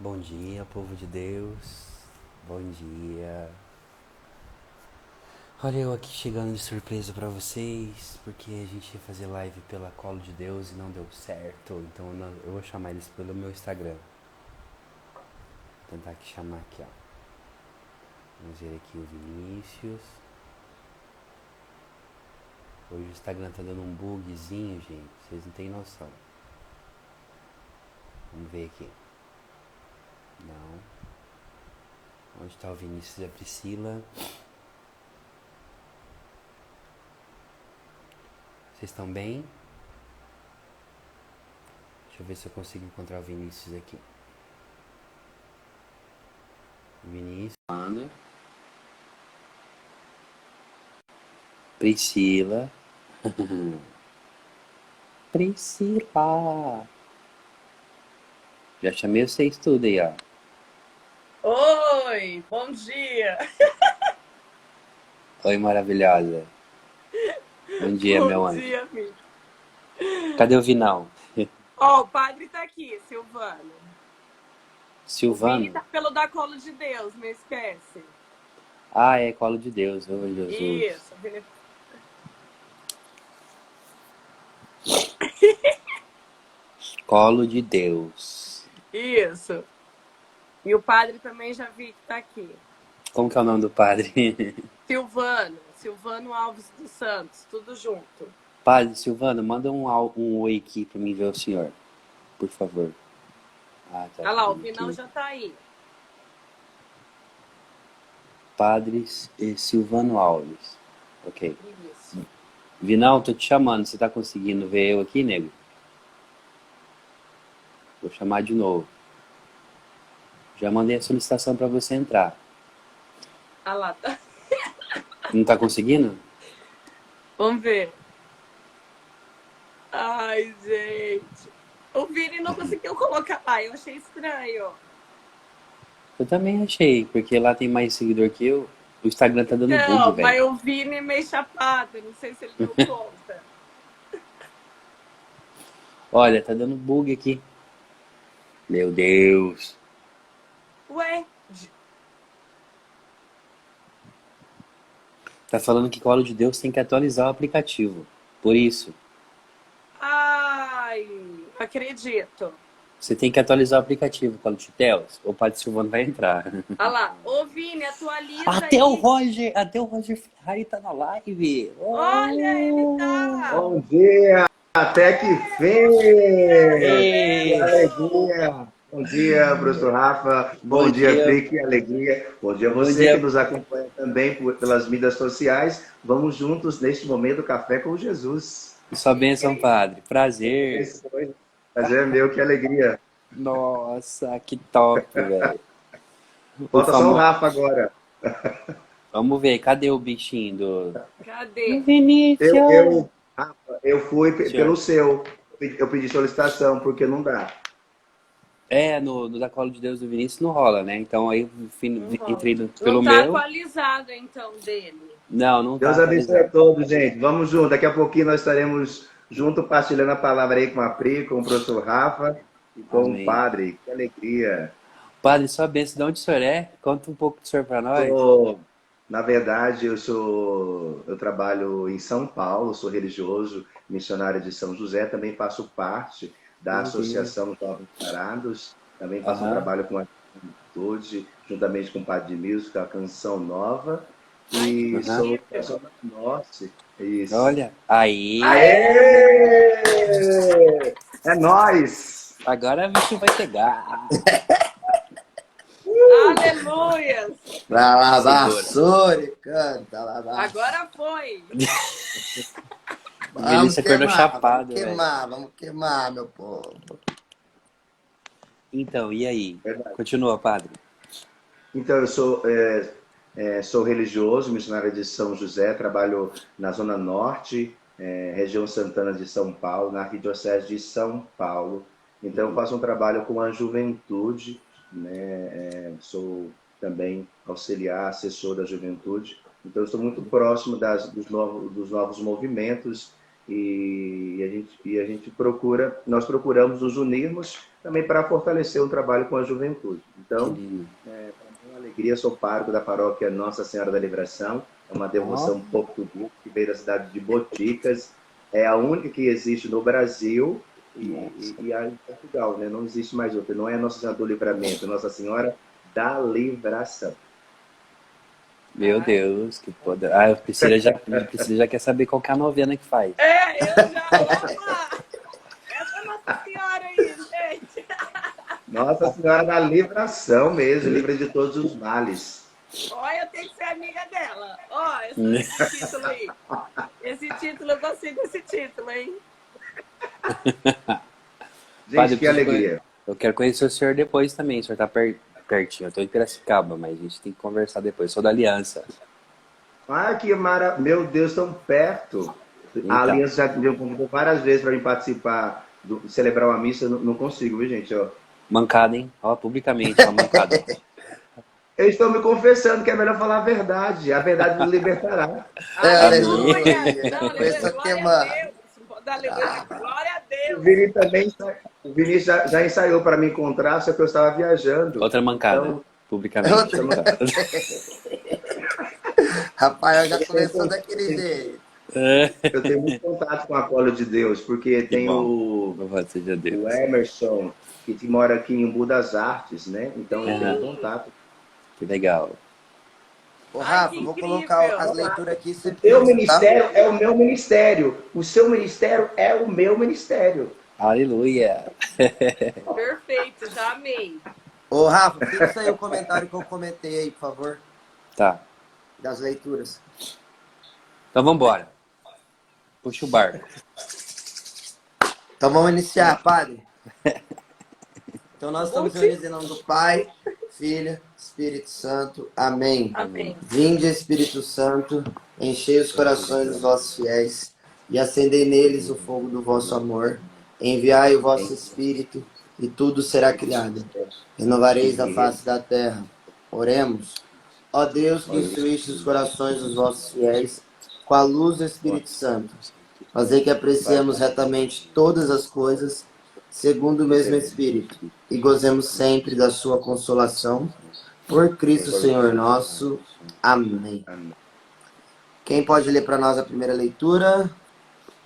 Bom dia, povo de Deus. Bom dia. Olha eu aqui chegando de surpresa pra vocês, porque a gente ia fazer live pela Colo de Deus e não deu certo. Então eu vou chamar eles pelo meu Instagram. Vou tentar aqui chamar aqui, ó. Vamos ver aqui o Vinícius. Hoje o Instagram tá dando um bugzinho, gente. Vocês não têm noção. Vamos ver aqui. Não. Onde tá o Vinícius e a Priscila? Vocês estão bem? Deixa eu ver se eu consigo encontrar o Vinícius aqui. Vinícius. Ana. Priscila. Priscila. Já chamei vocês tudo aí, ó. Oi, bom dia. Oi, maravilhosa. Bom dia, Bom meu anjo. dia, amigo. Cadê o Vinão? Ó, o padre tá aqui, Silvano. O Vini Silvano? tá pelo da Colo de Deus, não esquece. Ah, é Colo de Deus, ô Jesus. Isso, Vini. Colo de Deus. Isso. E o padre também já vi que tá aqui. Como que é o nome do padre? Silvano Alves dos Santos, tudo junto. Padre Silvano, manda um oi aqui pra mim ver o senhor, por favor. Ah, tá. Olha lá, o Aqui. Vinão já tá aí. Padre Silvano Alves. Ok. Isso. Vinão, tô te chamando. Você tá conseguindo ver eu aqui, nego? Vou chamar de novo. Já mandei a solicitação pra você entrar. Olha lá, tá. Não tá conseguindo? Vamos ver. Ai, gente. O Vini não conseguiu colocar lá, eu achei estranho. Eu também achei, porque lá tem mais seguidor que eu. O Instagram tá dando bug, Não, mas velho. o Vini é meio chapado, não sei se ele deu conta. Olha, tá dando bug aqui. Meu Deus. Ué, Tá falando que Colo de Deus tem que atualizar o aplicativo. Por isso, ai, não acredito. você tem que atualizar o aplicativo, Colo de Deus. O Padre Silvano vai entrar. Olha lá, ô Vini, atualiza aí. Até o Roger Ferrari tá na live. Olha, ele tá. Bom dia, até que fim! Que Ei, alegria! Bom dia, professor Rafa. bom Bom dia, dia, Pri, que alegria. Bom dia a bom você que dia. nos acompanha também pelas mídias sociais. Vamos juntos neste momento Café com Jesus. Sua bênção, Padre. Prazer. Prazer é meu, que alegria. Nossa, que top, velho. O Falta só o famo... Rafa agora. Vamos ver, cadê o bichinho do Cadê? Vinícius? Rafa, eu fui Senhor. pelo seu. Eu pedi solicitação, porque não dá. É, no da Colo de Deus do Vinícius não rola, né? Então aí Não rola. entrei Não pelo tá meu. atualizado, então, dele. Não tá Deus abençoe a atualizado. todos, gente. Vamos junto. Daqui a pouquinho nós estaremos junto partilhando a palavra aí com a Pri, com o professor Rafa e com o Amém. padre. Que alegria. Padre, sua bênção, de onde o senhor é? Conta um pouco do senhor pra nós. Na verdade, eu trabalho em São Paulo, sou religioso, missionário de São José, também faço parte da Meu Deus. Associação Jovens Parados, também faço um Aham. trabalho com a juventude, juntamente com o Padre Milson, com a Canção Nova, Ai, que e Aham. sou da incrível. Zona Norte. Isso. Olha, aí. Aê! É nóis! Agora a bicho vai pegar. Aleluia! Segura. Lavassore, canta, lavassore. Agora foi. O Vinícius acordou chapado, vamos velho. queimar, vamos queimar, meu povo. Então, e aí? Verdade. Continua, padre. Então, eu sou religioso, missionário de São José, trabalho na Zona Norte, região Santana de São Paulo, na Arquidiocese de São Paulo. Então, eu faço um trabalho com a juventude, né? Sou também auxiliar, assessor da juventude. Então, eu estou muito próximo dos novos movimentos e a gente nós procuramos nos unirmos também para fortalecer o trabalho com a juventude. Então, Querido. para mim é uma alegria, sou pároco da paróquia Nossa Senhora da Liberação, é uma devoção portuguesa que veio da cidade de Boticas, é a única que existe no Brasil e há em Portugal, né? Não existe mais outra, não é Nossa Senhora do Livramento, é Nossa Senhora da Livração. Meu Deus, que poder. Ah, a Priscila já quer saber qual que é a novena que faz. Eu já. Opa! Essa Nossa Senhora aí, gente. Nossa Senhora da Livração mesmo, livra de todos os males. Olha, eu tenho que ser amiga dela. Ó, esse título aí. Esse título, eu consigo esse título, hein? Gente, Padre, que alegria. Eu quero conhecer o senhor depois também. O senhor tá pertinho. Eu tô em Piracicaba, mas a gente tem que conversar depois. Sou da Aliança. Ah, que maravilha. Meu Deus, tão perto. Então. A Aliança já me convidou várias vezes para mim participar, celebrar uma missa. Eu não consigo, viu, gente? Ó. Mancada, hein? Ó, publicamente, ó, mancada. Eu estou me confessando que é melhor falar a verdade nos libertará. Aleluia! Essa Glória a Deus. Glória a Deus. O Vinícius já ensaiou para me encontrar, só que eu estava viajando. Outra mancada, Então, publicamente. Rapaz, já começou daquele jeito. eu tenho muito contato com a Cola de Deus, porque tem Louvado seja Deus. o Emerson, que mora aqui em Embu das Artes, né? Então eu tenho contato. Que legal. Ô, Ai, Rafa, que vou incrível. colocar as leituras aqui. O teu ministério é o meu ministério. O seu ministério é o meu ministério. Aleluia. Perfeito, já amei. Ô, Rafa, fixa aí o comentário que eu comentei aí, por favor, Tá. das leituras. Então vamos embora. Puxa o barco. Então vamos iniciar, padre. Então nós estamos reunidos em nome do Pai, Filho, Espírito Santo. Amém. Amém. Vinde, Espírito Santo, enchei os corações dos vossos fiéis e acendei neles o fogo do vosso amor. Enviai o vosso Espírito e tudo será criado. Renovareis a face da terra. Oremos. Ó Deus, que instruíste os corações dos vossos fiéis com a luz do Espírito Santo, fazei que apreciemos retamente todas as coisas segundo o mesmo Espírito e gozemos sempre da sua consolação. Por Cristo Senhor nosso. Amém. Quem pode ler para nós a primeira leitura?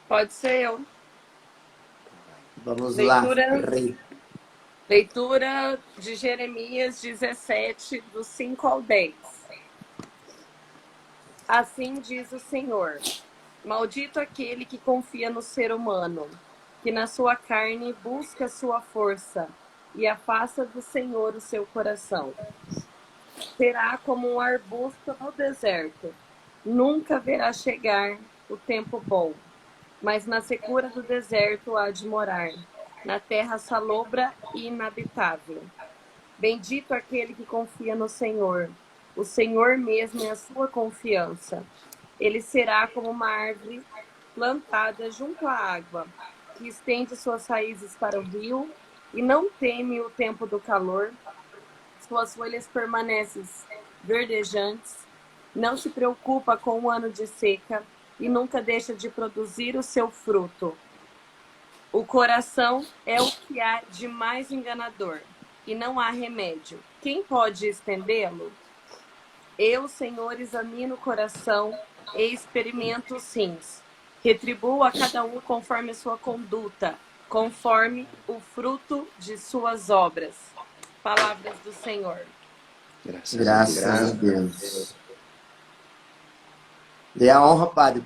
Pode ser eu. Vamos Leitura. lá. Rei. Leitura de Jeremias 17, do 5 ao 10. Assim diz o Senhor: maldito aquele que confia no ser humano, que na sua carne busca sua força e afasta do Senhor o seu coração. Será como um arbusto no deserto, nunca verá chegar o tempo bom, mas na secura do deserto há de morar, na terra salobra e inabitável. Bendito aquele que confia no Senhor. O Senhor mesmo é a sua confiança. Ele será como uma árvore plantada junto à água, que estende suas raízes para o rio e não teme o tempo do calor. Suas folhas permanecem verdejantes, não se preocupa com o ano de seca e nunca deixa de produzir o seu fruto. O coração é o que há de mais enganador, e não há remédio. Quem pode estendê-lo? Eu, Senhor, examino o coração e experimento os rins. Retribuo a cada um conforme a sua conduta, conforme o fruto de suas obras. Palavras do Senhor. Graças a Deus. Dê a honra, padre.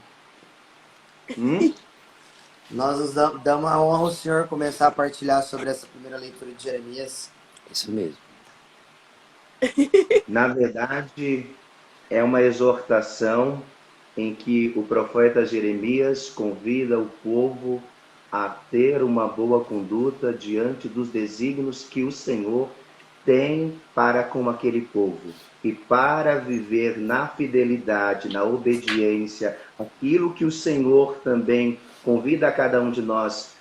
Nós nos damos a honra ao Senhor começar a partilhar sobre essa primeira leitura de Jeremias. Isso mesmo. Na verdade, é uma exortação em que o profeta Jeremias convida o povo a ter uma boa conduta diante dos desígnios que o Senhor tem para com aquele povo. E para viver na fidelidade, na obediência, aquilo que o Senhor também convida a cada um de nós,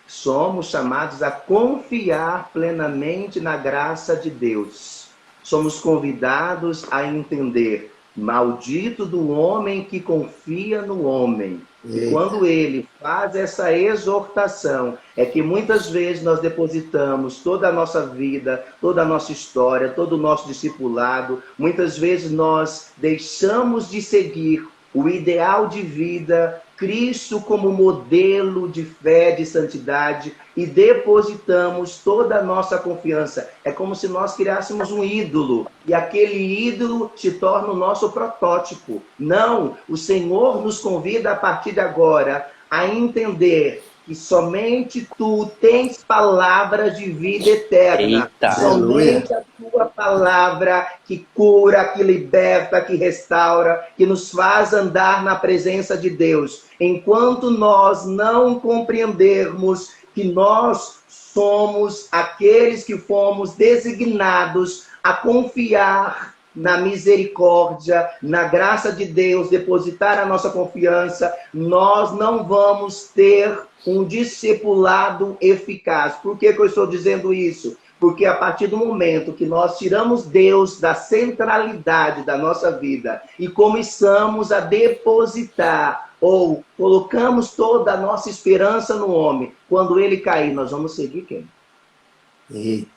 somos chamados a confiar plenamente na graça de Deus. Somos convidados a entender Maldito do homem que confia no homem. E Eita. quando ele faz essa exortação, é que muitas vezes nós depositamos toda a nossa vida, toda a nossa história, todo o nosso discipulado. Muitas vezes nós deixamos de seguir o ideal de vida, Cristo como modelo de fé, de santidade, e depositamos toda a nossa confiança. É como se nós criássemos um ídolo, e aquele ídolo se torna o nosso protótipo. Não, o Senhor nos convida a partir de agora a entender que somente tu tens palavras de vida eterna. Eita. Somente a tua palavra que cura, que liberta, que restaura, que nos faz andar na presença de Deus. Enquanto nós não compreendermos que nós somos aqueles que fomos designados a confiar na misericórdia, na graça de Deus, depositar a nossa confiança, nós não vamos ter um discipulado eficaz. Por que eu estou dizendo isso? Porque a partir do momento que nós tiramos Deus da centralidade da nossa vida e começamos a depositar ou colocamos toda a nossa esperança no homem, quando ele cair, nós vamos seguir quem? Eita.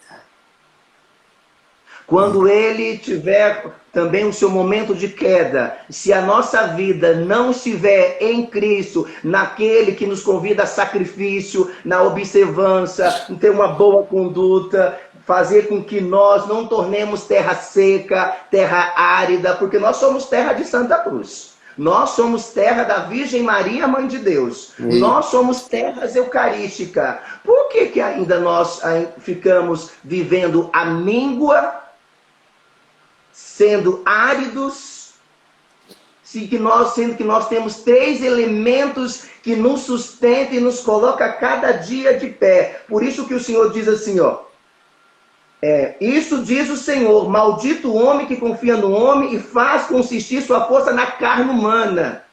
Quando ele tiver também o seu momento de queda, se a nossa vida não estiver em Cristo, naquele que nos convida a sacrifício, na observância, em ter uma boa conduta, fazer com que nós não tornemos terra seca, terra árida, porque nós somos terra de Santa Cruz. Nós somos terra da Virgem Maria, Mãe de Deus. Nós somos terras eucarísticas. Por que ainda nós ficamos vivendo a míngua, sendo áridos, sendo que nós temos 3 elementos que nos sustentam e nos colocam cada dia de pé? Por isso que o Senhor diz assim, ó. Isso diz o Senhor: maldito o homem que confia no homem e faz consistir sua força na carne humana,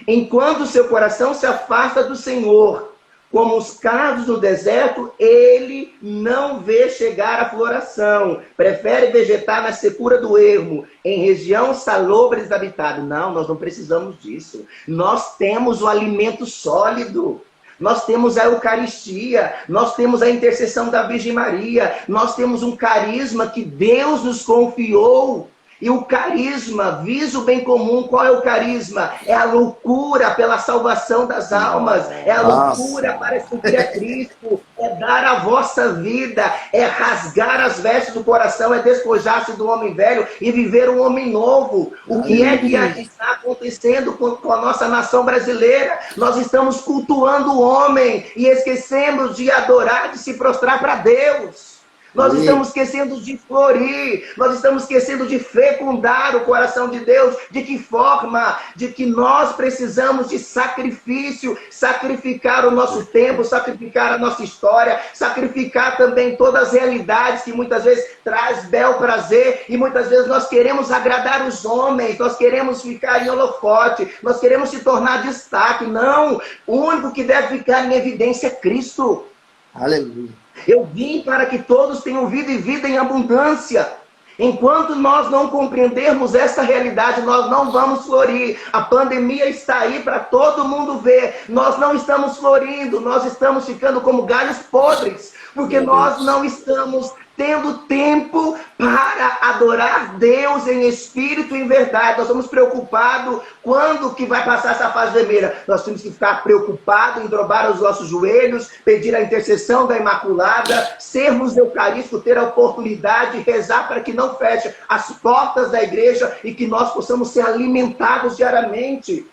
enquanto o seu coração se afasta do Senhor. Como os cardos no deserto, ele não vê chegar a floração. Prefere vegetar na secura do ermo, em região salobre e desabitada. Não, nós não precisamos disso. Nós temos o alimento sólido. Nós temos a Eucaristia, nós temos a intercessão da Virgem Maria, nós temos um carisma que Deus nos confiou. E o carisma visa o bem comum. Qual é o carisma? É a loucura pela salvação das almas. É a loucura para seguir a Cristo. É dar a vossa vida. É rasgar as vestes do coração. É despojar-se do homem velho e viver um homem novo. O que é que está acontecendo com a nossa nação brasileira? Nós estamos cultuando o homem e esquecemos de adorar, de se prostrar para Deus. Nós estamos esquecendo de florir, nós estamos esquecendo de fecundar o coração de Deus. De que forma? De que nós precisamos de sacrifício, sacrificar o nosso tempo, sacrificar a nossa história, sacrificar também todas as realidades que muitas vezes traz bel prazer, e muitas vezes nós queremos agradar os homens, nós queremos ficar em holofote, nós queremos se tornar destaque. Não, o único que deve ficar em evidência é Cristo. Aleluia. Eu vim para que todos tenham vida e vida em abundância. Enquanto nós não compreendermos essa realidade, nós não vamos florir. A pandemia está aí para todo mundo ver. Nós não estamos florindo, nós estamos ficando como galhos podres, porque nós não estamos tendo tempo para adorar Deus em espírito e em verdade. Nós estamos preocupados quando que vai passar essa fase vermelha. Nós temos que ficar preocupados em dobrar os nossos joelhos, pedir a intercessão da Imaculada, sermos eucarísticos, ter a oportunidade de rezar para que não feche as portas da igreja e que nós possamos ser alimentados diariamente.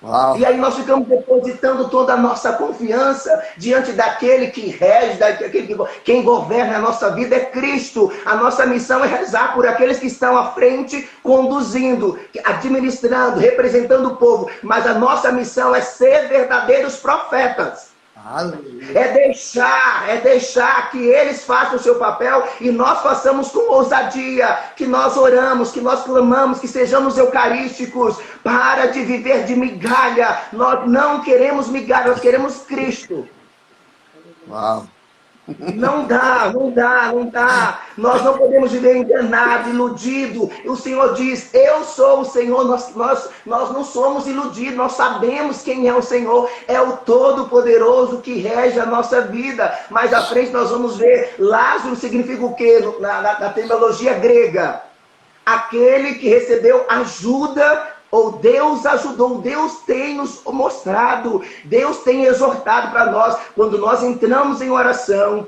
Uau. E aí nós ficamos depositando toda a nossa confiança diante daquele que rege, quem governa a nossa vida é Cristo. A nossa missão é rezar por aqueles que estão à frente, conduzindo, administrando, representando o povo. Mas a nossa missão é ser verdadeiros profetas. É deixar que eles façam o seu papel e nós façamos com ousadia, que nós oramos, que nós clamamos, que sejamos eucarísticos. Para de viver de migalha. Nós não queremos migalha, nós queremos Cristo. Uau. Não dá, não dá, não dá. Nós não podemos viver enganado, iludido. O Senhor diz, eu sou o Senhor. Nós não somos iludidos, nós sabemos quem é o Senhor. É o Todo-Poderoso que rege a nossa vida. Mais à frente nós vamos ver, Lázaro significa o quê? Na terminologia grega. Aquele que recebeu ajuda, ou Deus ajudou, Deus tem nos mostrado, Deus tem exortado para nós, quando nós entramos em oração,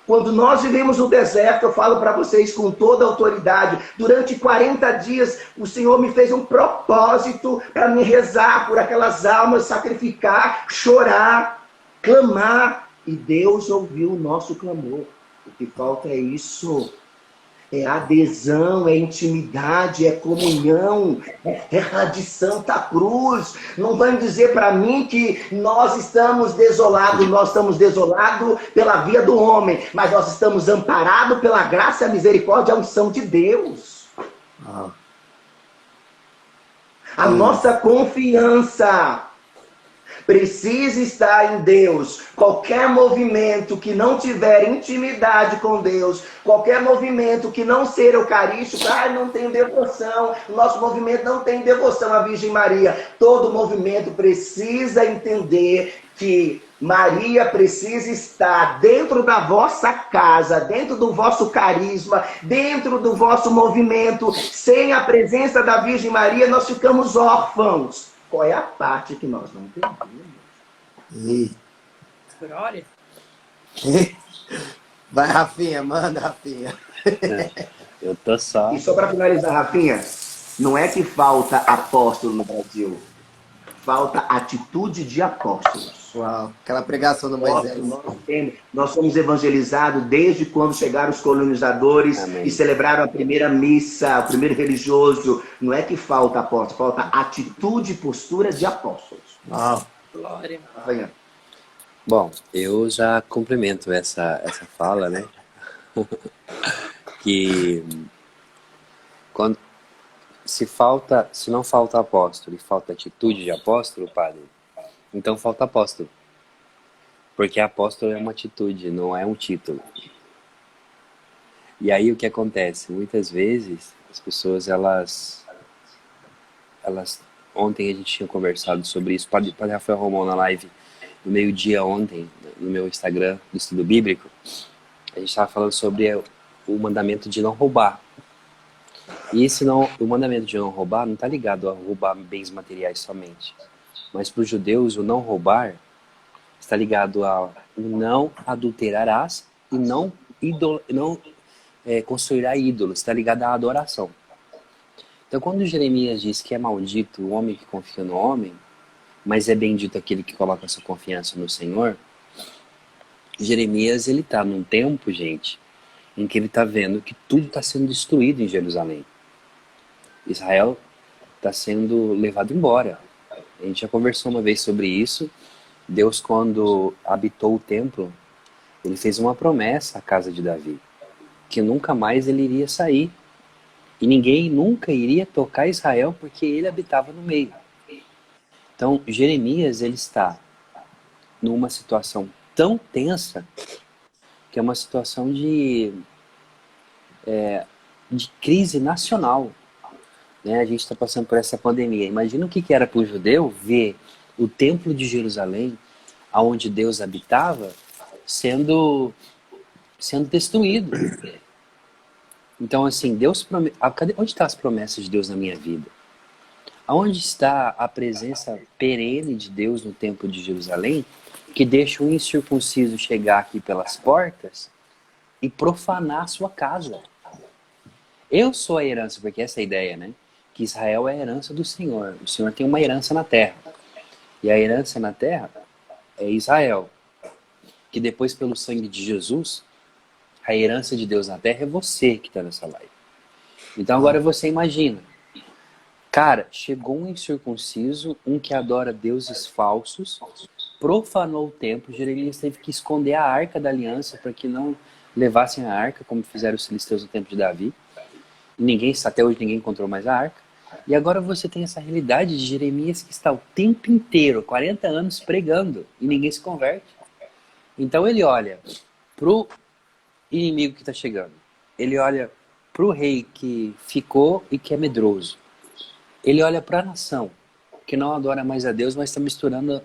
quando nós vivemos no deserto, eu falo para vocês com toda a autoridade, durante 40 dias o Senhor me fez um propósito para me rezar por aquelas almas, sacrificar, chorar, clamar, e Deus ouviu o nosso clamor. O que falta é isso. É adesão, é intimidade, é comunhão, é de Santa Cruz. Não vão dizer para mim que nós estamos desolados pela via do homem, mas nós estamos amparados pela graça, a misericórdia e a unção de Deus. A nossa confiança precisa estar em Deus. Qualquer movimento que não tiver intimidade com Deus, qualquer movimento que não ser eucarístico, não tem devoção, nosso movimento não tem devoção à Virgem Maria. Todo movimento precisa entender que Maria precisa estar dentro da vossa casa, dentro do vosso carisma, dentro do vosso movimento. Sem a presença da Virgem Maria, nós ficamos órfãos. Qual é a parte que nós não entendemos? Glória. Vai, Rafinha, manda, Rafinha. Eu tô só. E só para finalizar, Rafinha, não é que falta apóstolo no Brasil, falta atitude de apóstolos. Uau, aquela pregação do Moisés. Nós somos evangelizados desde quando chegaram os colonizadores. Amém. E celebraram a primeira missa, o primeiro religioso. Não é que falta apóstolo, falta atitude e postura de apóstolos. Uau. Glória. Bom, eu já complemento essa fala, né? Que quando se não falta apóstolo e falta atitude de apóstolo, padre, então falta apóstolo. Porque apóstolo é uma atitude, não é um título. E aí o que acontece? Muitas vezes as pessoas, elas ontem a gente tinha conversado sobre isso, Padre Rafael Romão na live no meio-dia ontem, no meu Instagram do Estudo Bíblico, a gente estava falando sobre o mandamento de não roubar. E o mandamento de não roubar não está ligado a roubar bens materiais somente. Mas para os judeus, o não roubar está ligado a não adulterarás e não construirá ídolos, está ligado à adoração. Então, quando Jeremias diz que é maldito o homem que confia no homem, mas é bendito aquele que coloca sua confiança no Senhor, Jeremias, ele está num tempo, gente, em que ele está vendo que tudo está sendo destruído em Jerusalém. Israel está sendo levado embora. A gente já conversou uma vez sobre isso. Deus, quando habitou o templo, ele fez uma promessa à casa de Davi, que nunca mais ele iria sair. E ninguém nunca iria tocar Israel, porque ele habitava no meio. Então, Jeremias, ele está numa situação tão tensa, que é uma situação de crise nacional. Né? A gente está passando por essa pandemia. Imagina o que era para o judeu ver o templo de Jerusalém, onde Deus habitava, sendo destruído. Então, assim, onde estão as promessas de Deus na minha vida? Aonde está a presença perene de Deus no templo de Jerusalém, que deixa um incircunciso chegar aqui pelas portas e profanar a sua casa? Eu sou a herança, porque essa é a ideia, né? Que Israel é a herança do Senhor. O Senhor tem uma herança na terra. E a herança na terra é Israel. Que depois, pelo sangue de Jesus, a herança de Deus na terra é você que está nessa live. Então agora você imagina. Cara, chegou um incircunciso, um que adora deuses falsos, profanou o templo. Jeremias teve que esconder a arca da aliança para que não levassem a arca, como fizeram os filisteus no templo de Davi. Até hoje ninguém encontrou mais a arca. E agora você tem essa realidade de Jeremias que está o tempo inteiro, 40 anos, pregando, e ninguém se converte. Então ele olha pro inimigo que está chegando. Ele olha pro rei que ficou e que é medroso. Ele olha para a nação que não adora mais a Deus, mas está misturando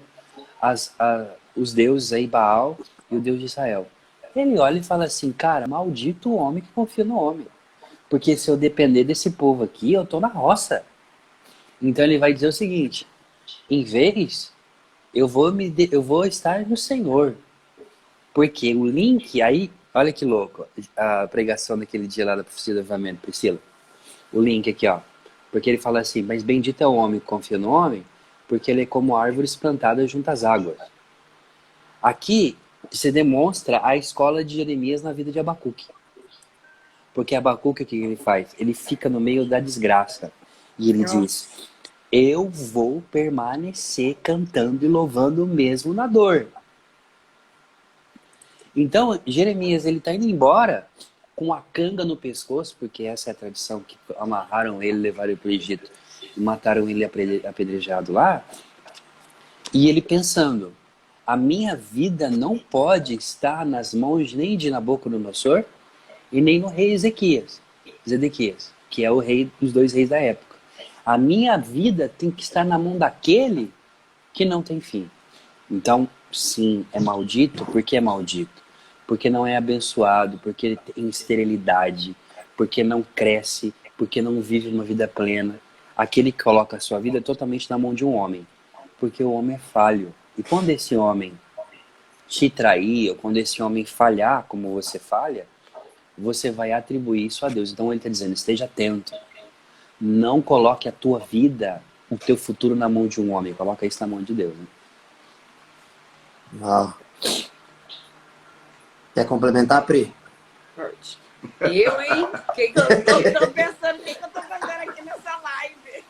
os deuses aí, Baal e o Deus de Israel. Ele olha e fala assim, cara, maldito o homem que confia no homem. Porque se eu depender desse povo aqui, eu tô na roça. Então ele vai dizer o seguinte, em vez, eu vou estar no Senhor. Porque o link aí, olha que louco, a pregação daquele dia lá da profecia do avivamento, Priscila. O link aqui, ó. Porque ele fala assim, mas bendito é o homem que confia no homem, porque ele é como árvores plantadas junto às águas. Aqui, se demonstra a escola de Jeremias na vida de Abacuque. Porque Abacuque, o que ele faz? Ele fica no meio da desgraça. E ele diz, eu vou permanecer cantando e louvando mesmo na dor. Então, Jeremias, ele está indo embora com a canga no pescoço, porque essa é a tradição que amarraram ele, levaram ele para o Egito e mataram ele apedrejado lá. E ele pensando, a minha vida não pode estar nas mãos nem de Nabucodonosor e nem no rei Zedequias, que é o rei dos 2 reis da época. A minha vida tem que estar na mão daquele que não tem fim. Então, sim, é maldito. Por que é maldito? Porque não é abençoado, porque tem esterilidade, porque não cresce, porque não vive uma vida plena. Aquele que coloca a sua vida totalmente na mão de um homem. Porque o homem é falho. E quando esse homem te trair, ou quando esse homem falhar como você falha, você vai atribuir isso a Deus. Então ele está dizendo, esteja atento. Não coloque a tua vida, o teu futuro na mão de um homem. Coloca isso na mão de Deus. Né? Uau. Quer complementar, Pri? Forte. Eu, hein? Eu tô pensando o que eu tô fazendo aqui nessa live.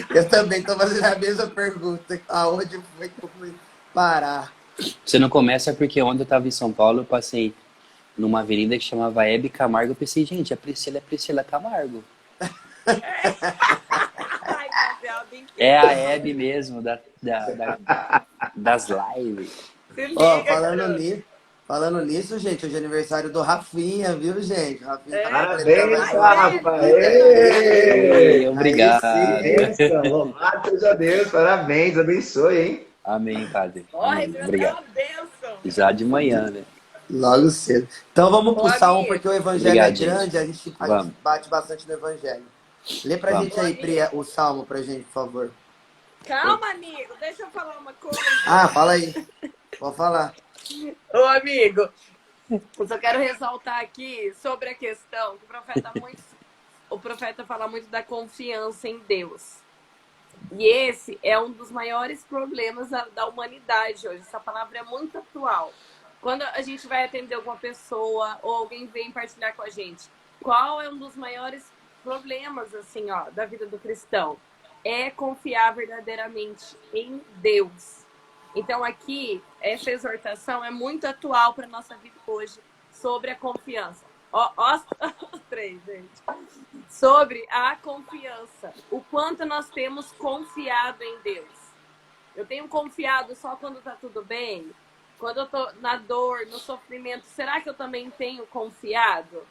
Eu também tô fazendo a mesma pergunta. Aonde foi que eu fui parar? Você não começa porque ontem eu estava em São Paulo, eu passei numa avenida que chamava Hebe Camargo. Eu pensei, gente, a Priscila é Priscila Camargo. Ai, Gabriel, É a Hebe mesmo, das lives. se Ó, liga, falando nisso, gente, hoje é aniversário do Rafinha, viu, gente? O Rafinha tá Parabéns, completando Rafa! Ei, obrigado. Bênção! Louvado seja Deus, parabéns, abençoe, hein? Amém, padre. Ó, Amém. recebeu Obrigado. uma bênção. Já de manhã, né? Logo cedo. Então vamos pro Ô, Salmo, amigo. porque o evangelho Obrigado, é grande, gente. a gente Vamos. bate bastante no evangelho. Lê pra Vamos. gente aí, Pri, o Salmo pra gente, por favor. Calma, amigo. Deixa eu falar uma coisa. Ah, fala aí. Pode falar. Ô, amigo. Eu só quero ressaltar aqui sobre a questão que o profeta fala muito da confiança em Deus. E esse é um dos maiores problemas da humanidade hoje. Essa palavra é muito atual. Quando a gente vai atender alguma pessoa ou alguém vem partilhar com a gente, qual é um dos maiores problemas assim, ó, da vida do cristão? É confiar verdadeiramente em Deus. Então aqui, essa exortação é muito atual para a nossa vida hoje sobre a confiança. Ó, os 3, gente. Sobre a confiança. O quanto nós temos confiado em Deus. Eu tenho confiado só quando tá tudo bem? Quando eu tô na dor, no sofrimento, será que eu também tenho confiado?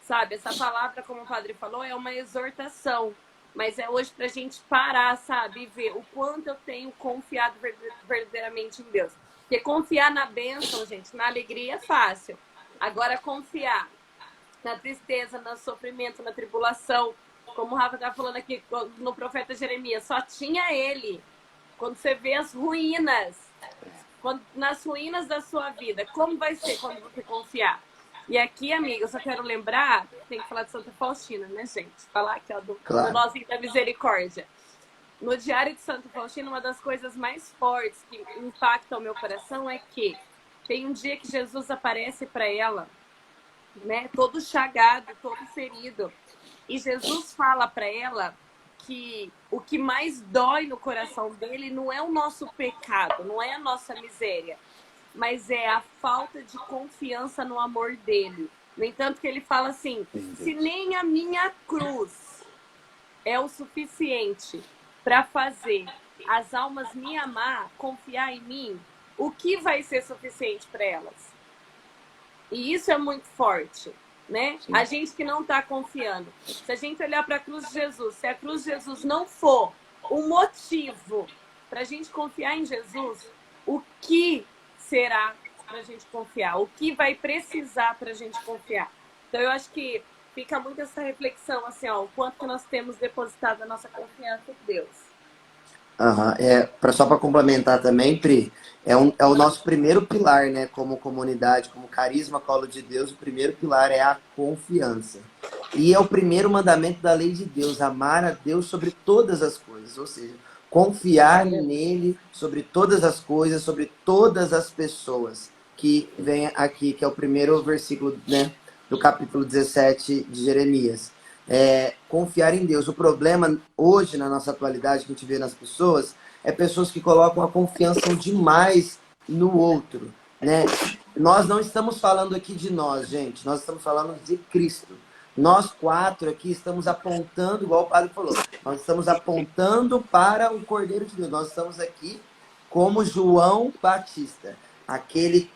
Sabe, essa palavra, como o padre falou, é uma exortação. Mas é hoje pra gente parar, sabe? E ver o quanto eu tenho confiado verdadeiramente em Deus. Porque confiar na bênção, gente, na alegria é fácil. Agora, confiar na tristeza, no sofrimento, na tribulação, como o Rafa tá falando aqui no profeta Jeremias, só tinha ele. Quando você vê as ruínas, nas ruínas da sua vida, como vai ser quando você confiar? E aqui, amiga, eu só quero lembrar, tem que falar de Santa Faustina, né, gente? Falar aqui, ó, do nozinho da misericórdia. No Diário de Santa Faustina, uma das coisas mais fortes que impactam o meu coração é que tem um dia que Jesus aparece para ela, né, todo chagado, todo ferido. E Jesus fala para ela que o que mais dói no coração dele não é o nosso pecado, não é a nossa miséria, mas é a falta de confiança no amor dele. No entanto, que ele fala assim, se nem a minha cruz é o suficiente para fazer as almas me amar, confiar em mim, o que vai ser suficiente para elas? E isso é muito forte, né? Sim. A gente que não está confiando. Se a gente olhar para a cruz de Jesus, se a cruz de Jesus não for um motivo para a gente confiar em Jesus, o que será para a gente confiar? O que vai precisar para a gente confiar? Então, eu acho que fica muito essa reflexão, assim, ó, o quanto que nós temos depositado a nossa confiança em Deus. Aham. Só para complementar também, Pri, é o nosso primeiro pilar, né? Como comunidade, como Carisma Colo de Deus, o primeiro pilar é a confiança. E é o primeiro mandamento da lei de Deus, amar a Deus sobre todas as coisas. Ou seja, confiar nele sobre todas as coisas, sobre todas as pessoas. Que vem aqui, que é o primeiro versículo, né, do capítulo 17 de Jeremias. Confiar em Deus. O problema hoje, na nossa atualidade, que a gente vê nas pessoas, é pessoas que colocam a confiança demais no outro, né? Nós não estamos falando aqui de nós, gente. Nós estamos falando de Cristo. Nós quatro aqui estamos apontando, igual o padre falou, nós estamos apontando para o Cordeiro de Deus. Nós estamos aqui como João Batista, aquele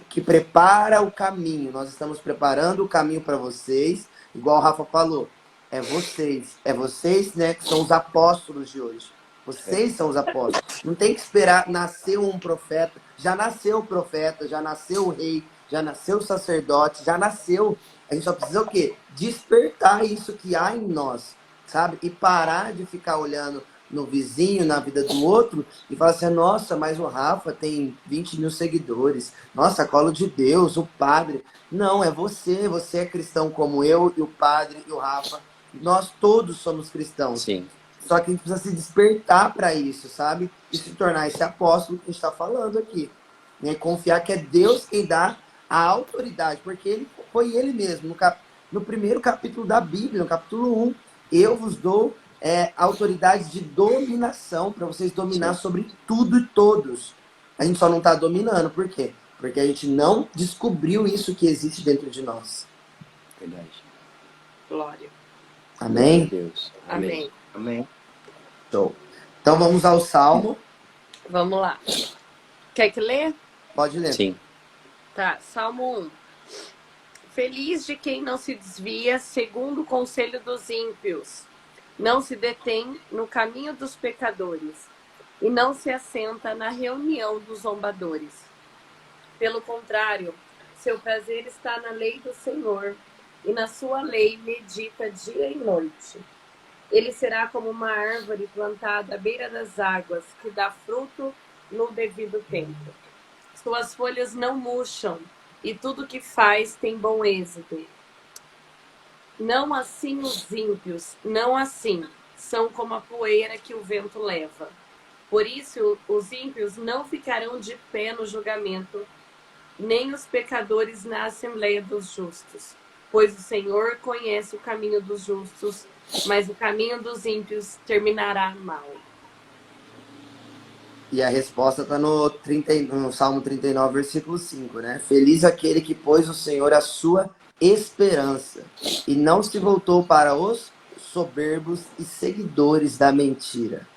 que prepara o caminho. Nós estamos preparando o caminho para vocês, igual o Rafa falou. É vocês, né, que são os apóstolos de hoje. Vocês são os apóstolos. Não tem que esperar nascer um profeta. Já nasceu o profeta, já nasceu o rei, já nasceu o sacerdote, já nasceu. A gente só precisa o quê? Despertar isso que há em nós, sabe? E parar de ficar olhando no vizinho, na vida do outro, e falar assim, nossa, mas o Rafa tem 20 mil seguidores. Nossa, Colo de Deus, o padre. Não, é você é cristão como eu, e o padre, e o Rafa. Nós todos somos cristãos. Sim. Só que a gente precisa se despertar para isso, sabe? E se tornar esse apóstolo que a gente está falando aqui. E confiar que é Deus quem dá a autoridade, porque foi ele mesmo. No primeiro capítulo da Bíblia, no capítulo 1, eu vos dou autoridade de dominação para vocês dominar sobre tudo e todos. A gente só não está dominando. Por quê? Porque a gente não descobriu isso que existe dentro de nós. Verdade. Glória. Amém? Glória a Deus. Amém. Amém. Show. Então vamos ao Salmo. Vamos lá. Quer que lê? Pode ler. Sim. Tá, Salmo 1. Feliz de quem não se desvia segundo o conselho dos ímpios, não se detém no caminho dos pecadores e não se assenta na reunião dos zombadores. Pelo contrário, seu prazer está na lei do Senhor e na sua lei medita dia e noite. Ele será como uma árvore plantada à beira das águas, que dá fruto no devido tempo. Suas folhas não murcham, e tudo que faz tem bom êxito. Não assim os ímpios, não assim. São como a poeira que o vento leva. Por isso, os ímpios não ficarão de pé no julgamento, nem os pecadores na assembleia dos justos. Pois o Senhor conhece o caminho dos justos, mas o caminho dos ímpios terminará mal. E a resposta está no Salmo 39, versículo 5, né? Feliz aquele que pôs o Senhor a sua esperança e não se voltou para os soberbos e seguidores da mentira.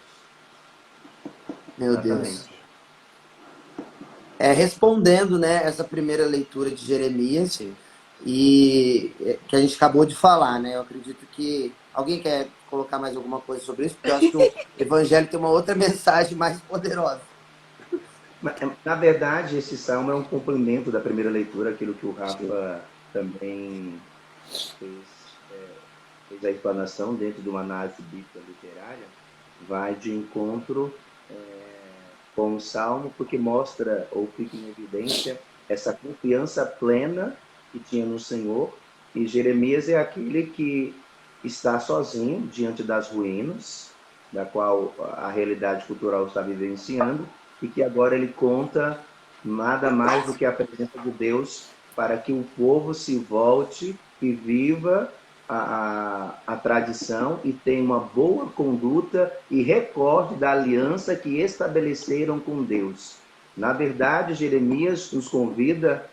Meu Deus. Respondendo, né, essa primeira leitura de Jeremias, e que a gente acabou de falar, né? Eu acredito que alguém quer colocar mais alguma coisa sobre isso, porque eu acho que o Evangelho tem uma outra mensagem mais poderosa. Na verdade, esse salmo é um complemento da primeira leitura, aquilo que o Rafa também fez a explanação dentro de uma análise bíblica literária, vai de encontro com o salmo, porque mostra ou fica em evidência essa confiança plena que tinha no Senhor, e Jeremias é aquele que está sozinho diante das ruínas, da qual a realidade cultural está vivenciando, e que agora ele conta nada mais do que a presença de Deus para que o povo se volte e viva a tradição e tenha uma boa conduta e recorde da aliança que estabeleceram com Deus. Na verdade, Jeremias nos convida,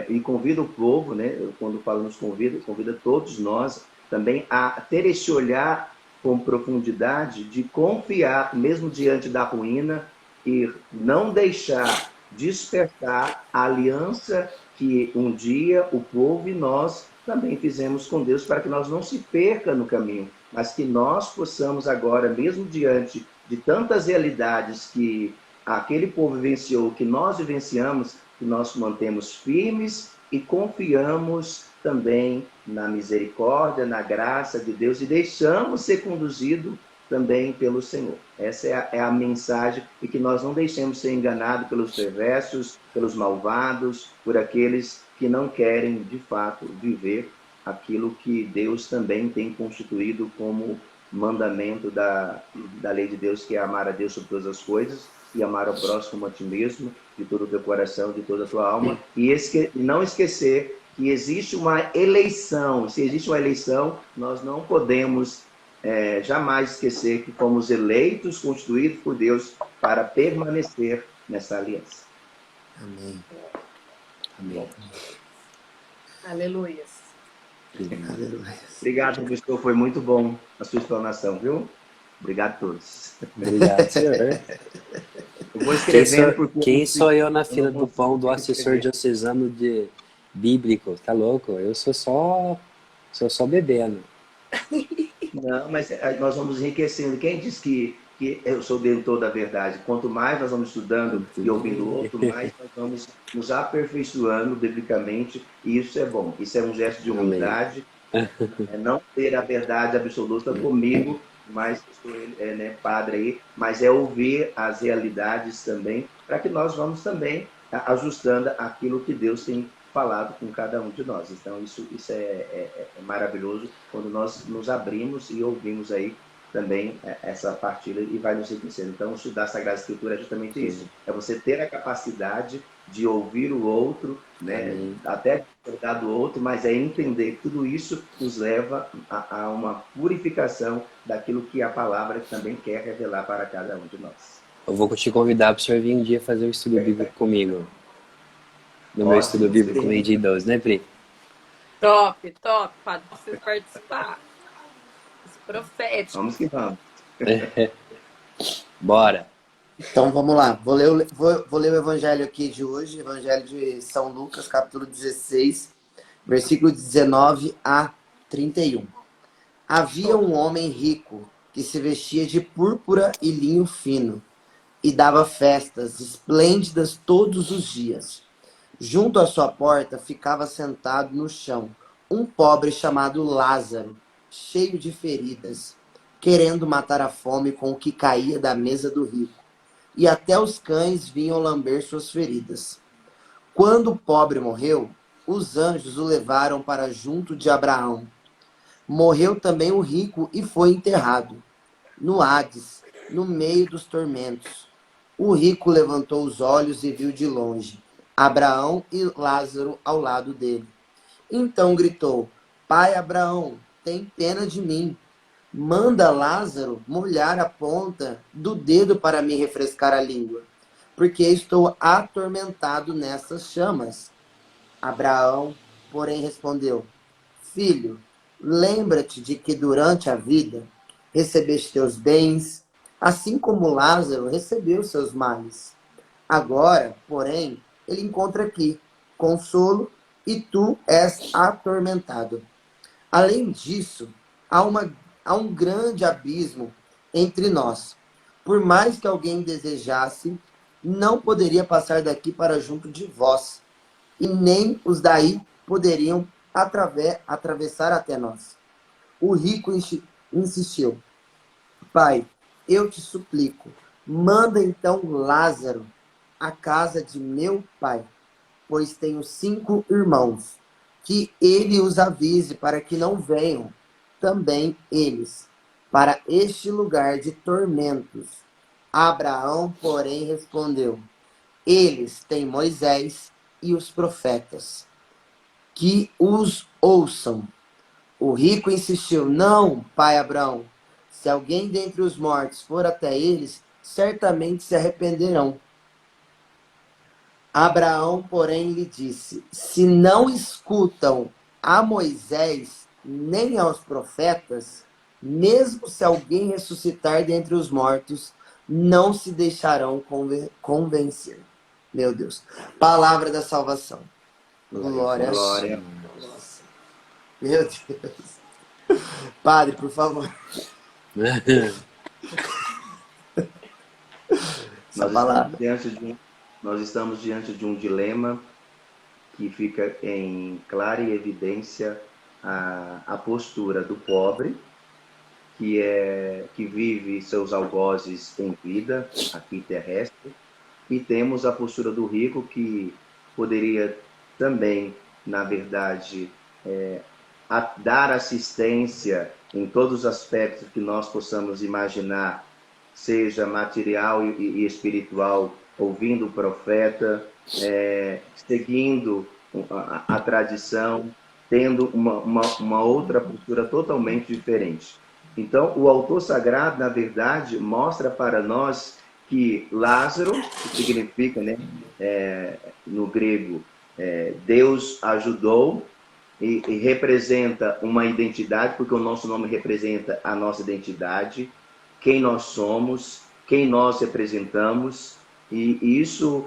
e convida o povo, né? Quando falo nos convida, convida todos nós também a ter esse olhar com profundidade de confiar, mesmo diante da ruína, e não deixar despertar a aliança que um dia o povo e nós também fizemos com Deus, para que nós não se perca no caminho, mas que nós possamos agora, mesmo diante de tantas realidades que aquele povo vivenciou, que nós vivenciamos, que nós mantemos firmes e confiamos também na misericórdia, na graça de Deus e deixamos ser conduzido também pelo Senhor. Essa é a mensagem, e que nós não deixemos ser enganados pelos perversos, pelos malvados, por aqueles que não querem, de fato, viver aquilo que Deus também tem constituído como mandamento da lei de Deus, que é amar a Deus sobre todas as coisas e amar ao próximo como a ti mesmo, de todo o teu coração, de toda a tua alma, e não esquecer que existe uma eleição. Se existe uma eleição, nós não podemos jamais esquecer que fomos eleitos, constituídos por Deus para permanecer nessa aliança. Amém. Amém. Aleluias. Aleluia. Obrigado, pastor. Foi muito bom a sua explanação, viu? Obrigado a todos. Obrigado, senhor. Eu vou escrevendo Quem sou eu na fila do pão do assessor diocesano de bíblico? Tá louco? Eu sou só bebendo. Não, mas nós vamos enriquecendo. Quem diz que eu sou dentor da verdade? Quanto mais nós vamos estudando e ouvindo o outro, mais nós vamos nos aperfeiçoando biblicamente, e isso é bom. Isso é um gesto de humildade. É não ter a verdade absoluta comigo, mas eu sou padre aí, mas é ouvir as realidades também, para que nós vamos também ajustando aquilo que Deus tem falado com cada um de nós. Então isso é maravilhoso, quando nós nos abrimos e ouvimos aí também essa partilha, e vai nos enriquecendo. Então estudar a Sagrada Escritura é justamente isso, é você ter a capacidade de ouvir o outro, né? Até discordar do outro, mas é entender que tudo isso nos leva a uma purificação daquilo que a palavra também quer revelar para cada um de nós. Eu vou te convidar para o senhor vir um dia fazer o estudo bíblico comigo. No meu estudo bíblico meio de idoso, né, Pri? Top, padre, pra você participar. Esse profético. Vamos que vamos. Bora. Então vamos lá. Vou ler o evangelho aqui de hoje, evangelho de São Lucas, capítulo 16, versículo 19 a 31. Havia um homem rico que se vestia de púrpura e linho fino e dava festas esplêndidas todos os dias. Junto à sua porta ficava sentado no chão um pobre chamado Lázaro, cheio de feridas, querendo matar a fome com o que caía da mesa do rico. E até os cães vinham lamber suas feridas. Quando o pobre morreu, os anjos o levaram para junto de Abraão. Morreu também o rico e foi enterrado no Hades, no meio dos tormentos. O rico levantou os olhos e viu de longe Abraão e Lázaro ao lado dele. Então gritou: Pai Abraão, tem pena de mim. Manda Lázaro molhar a ponta do dedo para me refrescar a língua, porque estou atormentado nessas chamas. Abraão, porém, respondeu: Filho, lembra-te de que durante a vida recebeste teus bens, assim como Lázaro recebeu seus males. Agora, porém, ele encontra aqui consolo e tu és atormentado. Além disso, há um grande abismo entre nós. Por mais que alguém desejasse, não poderia passar daqui para junto de vós, e nem os daí poderiam atravessar até nós. O rico insistiu: Pai, eu te suplico, manda então Lázaro à casa de meu pai, pois tenho 5 irmãos, que ele os avise para que não venham também eles para este lugar de tormentos. Abraão, porém, respondeu: Eles têm Moisés e os profetas, que os ouçam. O rico insistiu: Não, pai Abraão, se alguém dentre os mortos for até eles, certamente se arrependerão. Abraão, porém, lhe disse: Se não escutam a Moisés nem aos profetas, mesmo se alguém ressuscitar dentre os mortos, não se deixarão convencer. Meu Deus. Palavra da salvação. Glória a Glória. Deus. Meu Deus. Padre, por favor. Essa palavra. Nós estamos diante de um dilema que fica em clara evidência a postura do pobre, que vive seus algozes em vida aqui terrestre, e temos a postura do rico, que poderia também, na verdade, dar assistência em todos os aspectos que nós possamos imaginar, seja material e espiritual, ouvindo o profeta, seguindo a tradição, tendo uma outra postura totalmente diferente. Então, o autor sagrado, na verdade, mostra para nós que Lázaro, que significa, né, no grego, Deus ajudou, e representa uma identidade, porque o nosso nome representa a nossa identidade, quem nós somos, quem nós representamos, e isso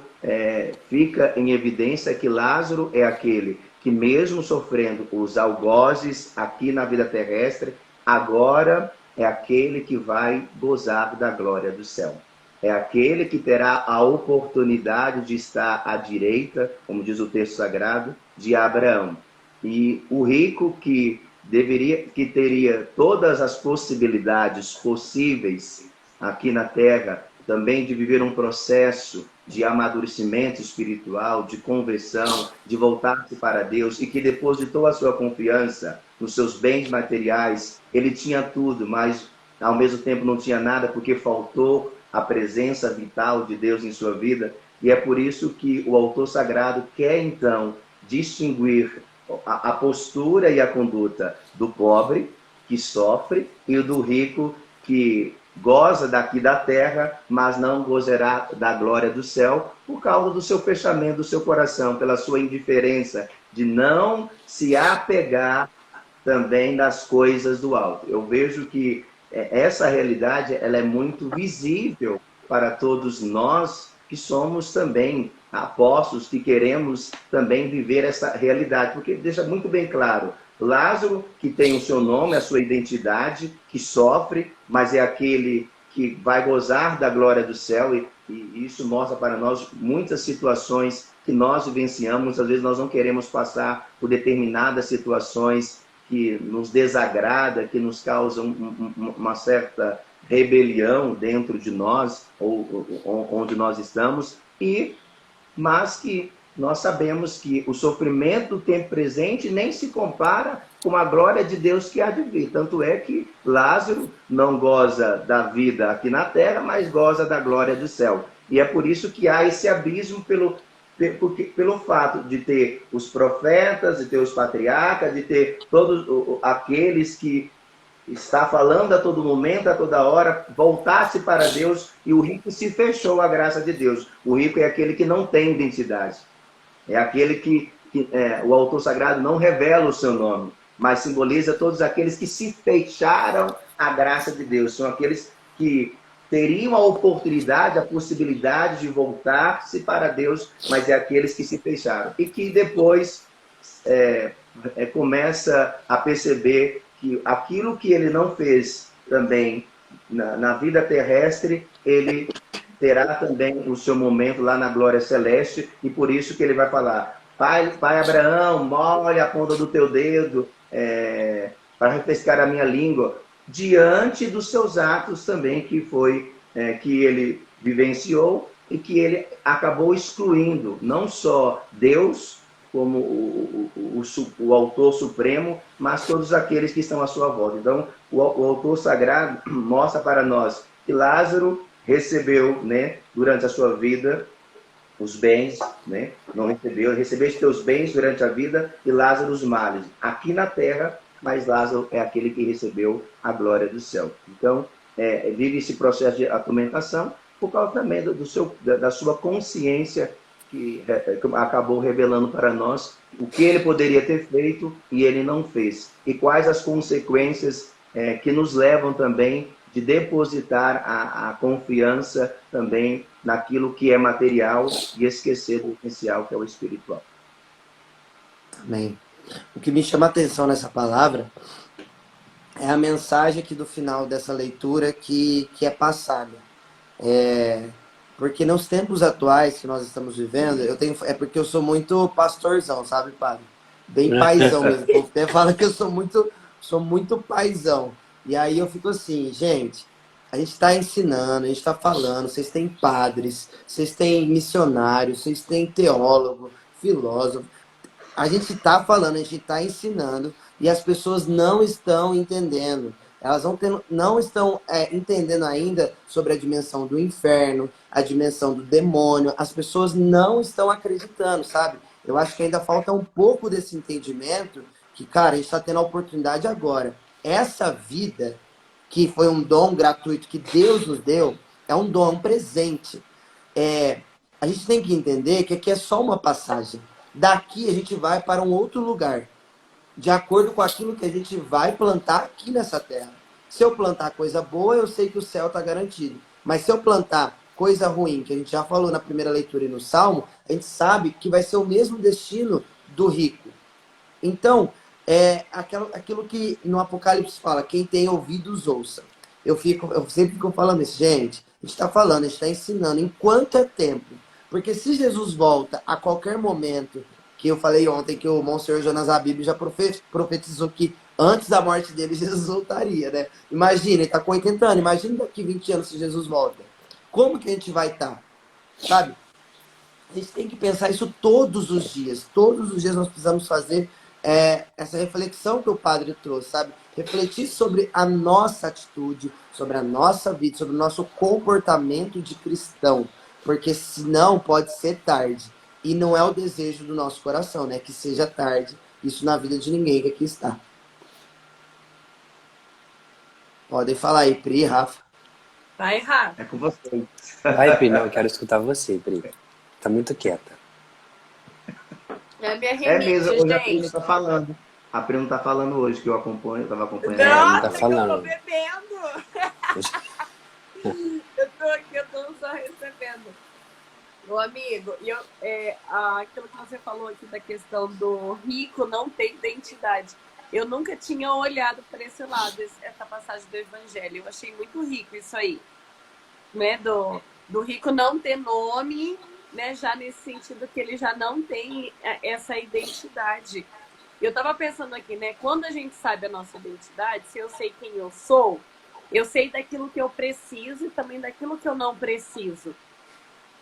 fica em evidência que Lázaro é aquele que, mesmo sofrendo os algozes aqui na vida terrestre, agora é aquele que vai gozar da glória do céu. É aquele que terá a oportunidade de estar à direita, como diz o texto sagrado, de Abraão. E o rico que teria todas as possibilidades possíveis aqui na Terra, também de viver um processo de amadurecimento espiritual, de conversão, de voltar-se para Deus, e que depositou a sua confiança nos seus bens materiais. Ele tinha tudo, mas ao mesmo tempo não tinha nada, porque faltou a presença vital de Deus em sua vida. E é por isso que o autor sagrado quer, então, distinguir a postura e a conduta do pobre, que sofre, e do rico, que goza daqui da terra, mas não gozará da glória do céu, por causa do seu fechamento do seu coração, pela sua indiferença, de não se apegar também das coisas do alto. Eu vejo que essa realidade, ela é muito visível para todos nós que somos também apóstolos, que queremos também viver essa realidade, porque deixa muito bem claro, Lázaro, que tem o seu nome, a sua identidade, que sofre, mas é aquele que vai gozar da glória do céu, e isso mostra para nós muitas situações que nós vivenciamos. Às vezes nós não queremos passar por determinadas situações que nos desagrada, que nos causam uma certa rebelião dentro de nós, ou onde nós estamos, mas que nós sabemos que o sofrimento do tempo presente nem se compara com a glória de Deus que há de vir. Tanto é que Lázaro não goza da vida aqui na terra, mas goza da glória do céu. E é por isso que há esse abismo pelo fato de ter os profetas, de ter os patriarcas, de ter todos aqueles que está falando a todo momento, a toda hora, voltar-se para Deus, e o rico se fechou à graça de Deus. O rico é aquele que não tem identidade. É aquele que o autor sagrado não revela o seu nome, mas simboliza todos aqueles que se fecharam à graça de Deus. São aqueles que teriam a oportunidade, a possibilidade de voltar-se para Deus, mas é aqueles que se fecharam. E que depois começa a perceber que aquilo que ele não fez também na vida terrestre, ele terá também o seu momento lá na glória celeste, e por isso que ele vai falar: Pai Abraão, molhe a ponta do teu dedo para refrescar a minha língua, diante dos seus atos também, que ele vivenciou e que ele acabou excluindo, não só Deus como o autor supremo, mas todos aqueles que estão à sua volta. Então, o autor sagrado mostra para nós que Lázaro recebeu, né, durante a sua vida, os bens, né? Não recebeu, recebeste teus bens durante a vida, e Lázaro os males aqui na terra, mas Lázaro é aquele que recebeu a glória do céu. Então, vive esse processo de atormentação por causa também da sua consciência, que acabou revelando para nós o que ele poderia ter feito e ele não fez. E quais as consequências que nos levam também de depositar a confiança também naquilo que é material e esquecer do essencial, que é o espiritual. Amém. O que me chama a atenção nessa palavra é a mensagem aqui do final dessa leitura que é passada. Porque nos tempos atuais que nós estamos vivendo, é porque eu sou muito pastorzão, sabe, padre? Bem paizão mesmo. O povo até fala que eu sou muito paizão. E aí eu fico assim, gente, a gente está ensinando, a gente está falando, vocês têm padres, vocês têm missionários, vocês têm teólogo, filósofo. A gente está falando, a gente está ensinando e as pessoas não estão entendendo. Elas não estão entendendo ainda sobre a dimensão do inferno, a dimensão do demônio. As pessoas não estão acreditando, sabe? Eu acho que ainda falta um pouco desse entendimento que, cara, a gente está tendo a oportunidade agora. Essa vida, que foi um dom gratuito que Deus nos deu, é um dom, um presente. A gente tem que entender que aqui é só uma passagem. Daqui a gente vai para um outro lugar, de acordo com aquilo que a gente vai plantar aqui nessa terra. Se eu plantar coisa boa, eu sei que o céu está garantido. Mas se eu plantar coisa ruim, que a gente já falou na primeira leitura e no Salmo, a gente sabe que vai ser o mesmo destino do rico. Então, aquilo que no Apocalipse fala, quem tem ouvidos ouça. Eu sempre fico falando isso, gente, a gente está falando, a gente está ensinando, enquanto é tempo. Porque se Jesus volta a qualquer momento, que eu falei ontem que o Monsenhor Jonas Abib já profetizou que antes da morte dele Jesus voltaria, né? Imagina, ele está com 80 anos, imagina daqui 20 anos se Jesus volta. Como que a gente vai estar? Sabe? A gente tem que pensar isso todos os dias. Todos os dias nós precisamos fazer essa reflexão que o padre trouxe, sabe? Refletir sobre a nossa atitude, sobre a nossa vida, sobre o nosso comportamento de cristão. Porque senão pode ser tarde. E não é o desejo do nosso coração, né? Que seja tarde. Isso na vida de ninguém que aqui está. Podem falar aí, Pri, Rafa. Vai, Rafa. É com vocês. Vai, Pri, não, eu quero escutar você, Pri. Tá muito quieta. É a minha É mesmo, rinite, hoje a Pri não gente. tá falando. A Pri não tá falando hoje, que eu acompanho, eu tava acompanhando. não tá Nossa, que eu tô falando. bebendo. Eu tô aqui, eu tô só recebendo. Meu amigo, aquilo que você falou aqui da questão do rico não ter identidade. Eu nunca tinha olhado para esse lado, essa passagem do Evangelho. Eu achei muito rico isso aí, né? Do rico não ter nome, né? Já nesse sentido que ele já não tem essa identidade. Eu estava pensando aqui, né? Quando a gente sabe a nossa identidade, se eu sei quem eu sou, eu sei daquilo que eu preciso e também daquilo que eu não preciso.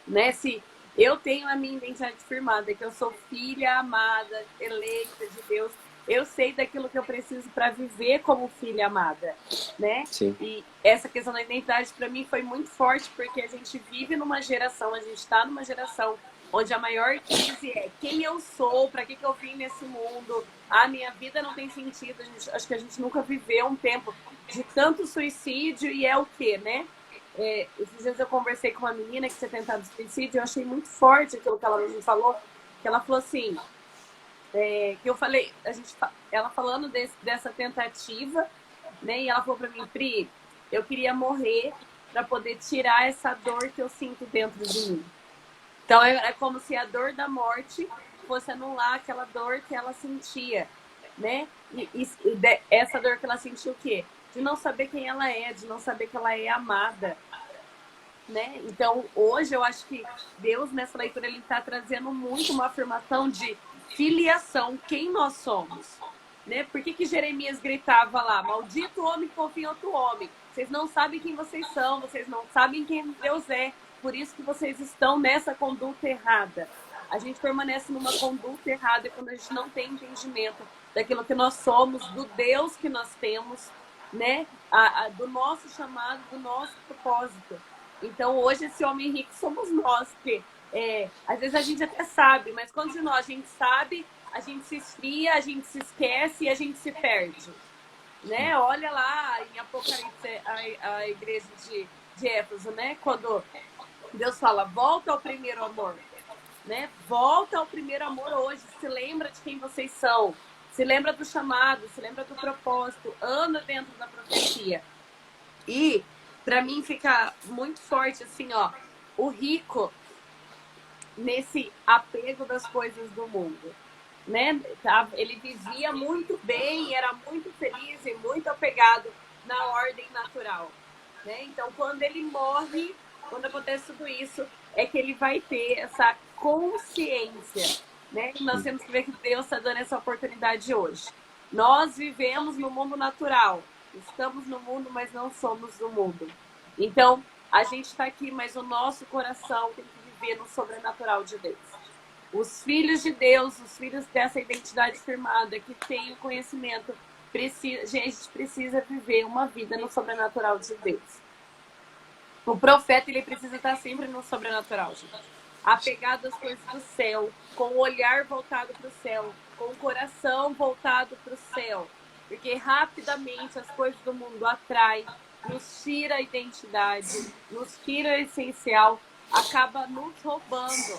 Né? Se eu tenho a minha identidade firmada, que eu sou filha amada, eleita de Deus, eu sei daquilo que eu preciso para viver como filha amada, né? Sim. E essa questão da identidade para mim foi muito forte, porque a gente vive numa geração, a gente está numa geração onde a maior crise é quem eu sou, para que eu vim nesse mundo, a minha vida não tem sentido. Acho que a gente nunca viveu um tempo de tanto suicídio e é o quê, né? Esses dias eu conversei com uma menina que tinha tentado suicídio e eu achei muito forte aquilo que ela me falou, que ela falou assim, que eu falei, ela falando dessa tentativa, né, e ela falou pra mim, Pri, eu queria morrer para poder tirar essa dor que eu sinto dentro de mim. Então é como se a dor da morte fosse anular aquela dor que ela sentia, né? Essa dor que ela sentiu o quê? De não saber quem ela é, de não saber que ela é amada, né? Então, hoje eu acho que Deus, nessa leitura, ele está trazendo muito uma afirmação de filiação, quem nós somos, né? Por que Jeremias gritava lá, maldito homem que confia em outro homem? Vocês não sabem quem vocês são, vocês não sabem quem Deus é, por isso que vocês estão nessa conduta errada. A gente permanece numa conduta errada quando a gente não tem entendimento daquilo que nós somos, do Deus que nós temos, né? Do nosso chamado, do nosso propósito. Então, hoje, esse homem rico somos nós, porque às vezes a gente até sabe, mas quando a gente sabe, a gente se esfria, a gente se esquece e a gente se perde. Né? Olha lá em Apocalipse, a igreja de Éfeso, né? Quando Deus fala, volta ao primeiro amor. Né? Volta ao primeiro amor hoje, se lembra de quem vocês são. Se lembra do chamado, se lembra do propósito, anda dentro da profecia. E, para mim, fica muito forte, assim, ó, o rico nesse apego das coisas do mundo. né? Ele vivia muito bem, era muito feliz e muito apegado na ordem natural, né? Então, quando ele morre, quando acontece tudo isso, é que ele vai ter essa consciência, né? E nós temos que ver que Deus está dando essa oportunidade hoje. Nós vivemos no mundo natural, estamos no mundo, mas não somos do mundo. Então, a gente está aqui, mas o nosso coração tem que viver no sobrenatural de Deus. Os filhos de Deus, os filhos dessa identidade firmada, que tem o conhecimento, a gente precisa viver uma vida no sobrenatural de Deus. O profeta, ele precisa estar sempre no sobrenatural, gente. Apegado às coisas do céu, com o olhar voltado para o céu, com o coração voltado para o céu. Porque rapidamente as coisas do mundo atraem, nos tira a identidade, nos tira o essencial, acaba nos roubando.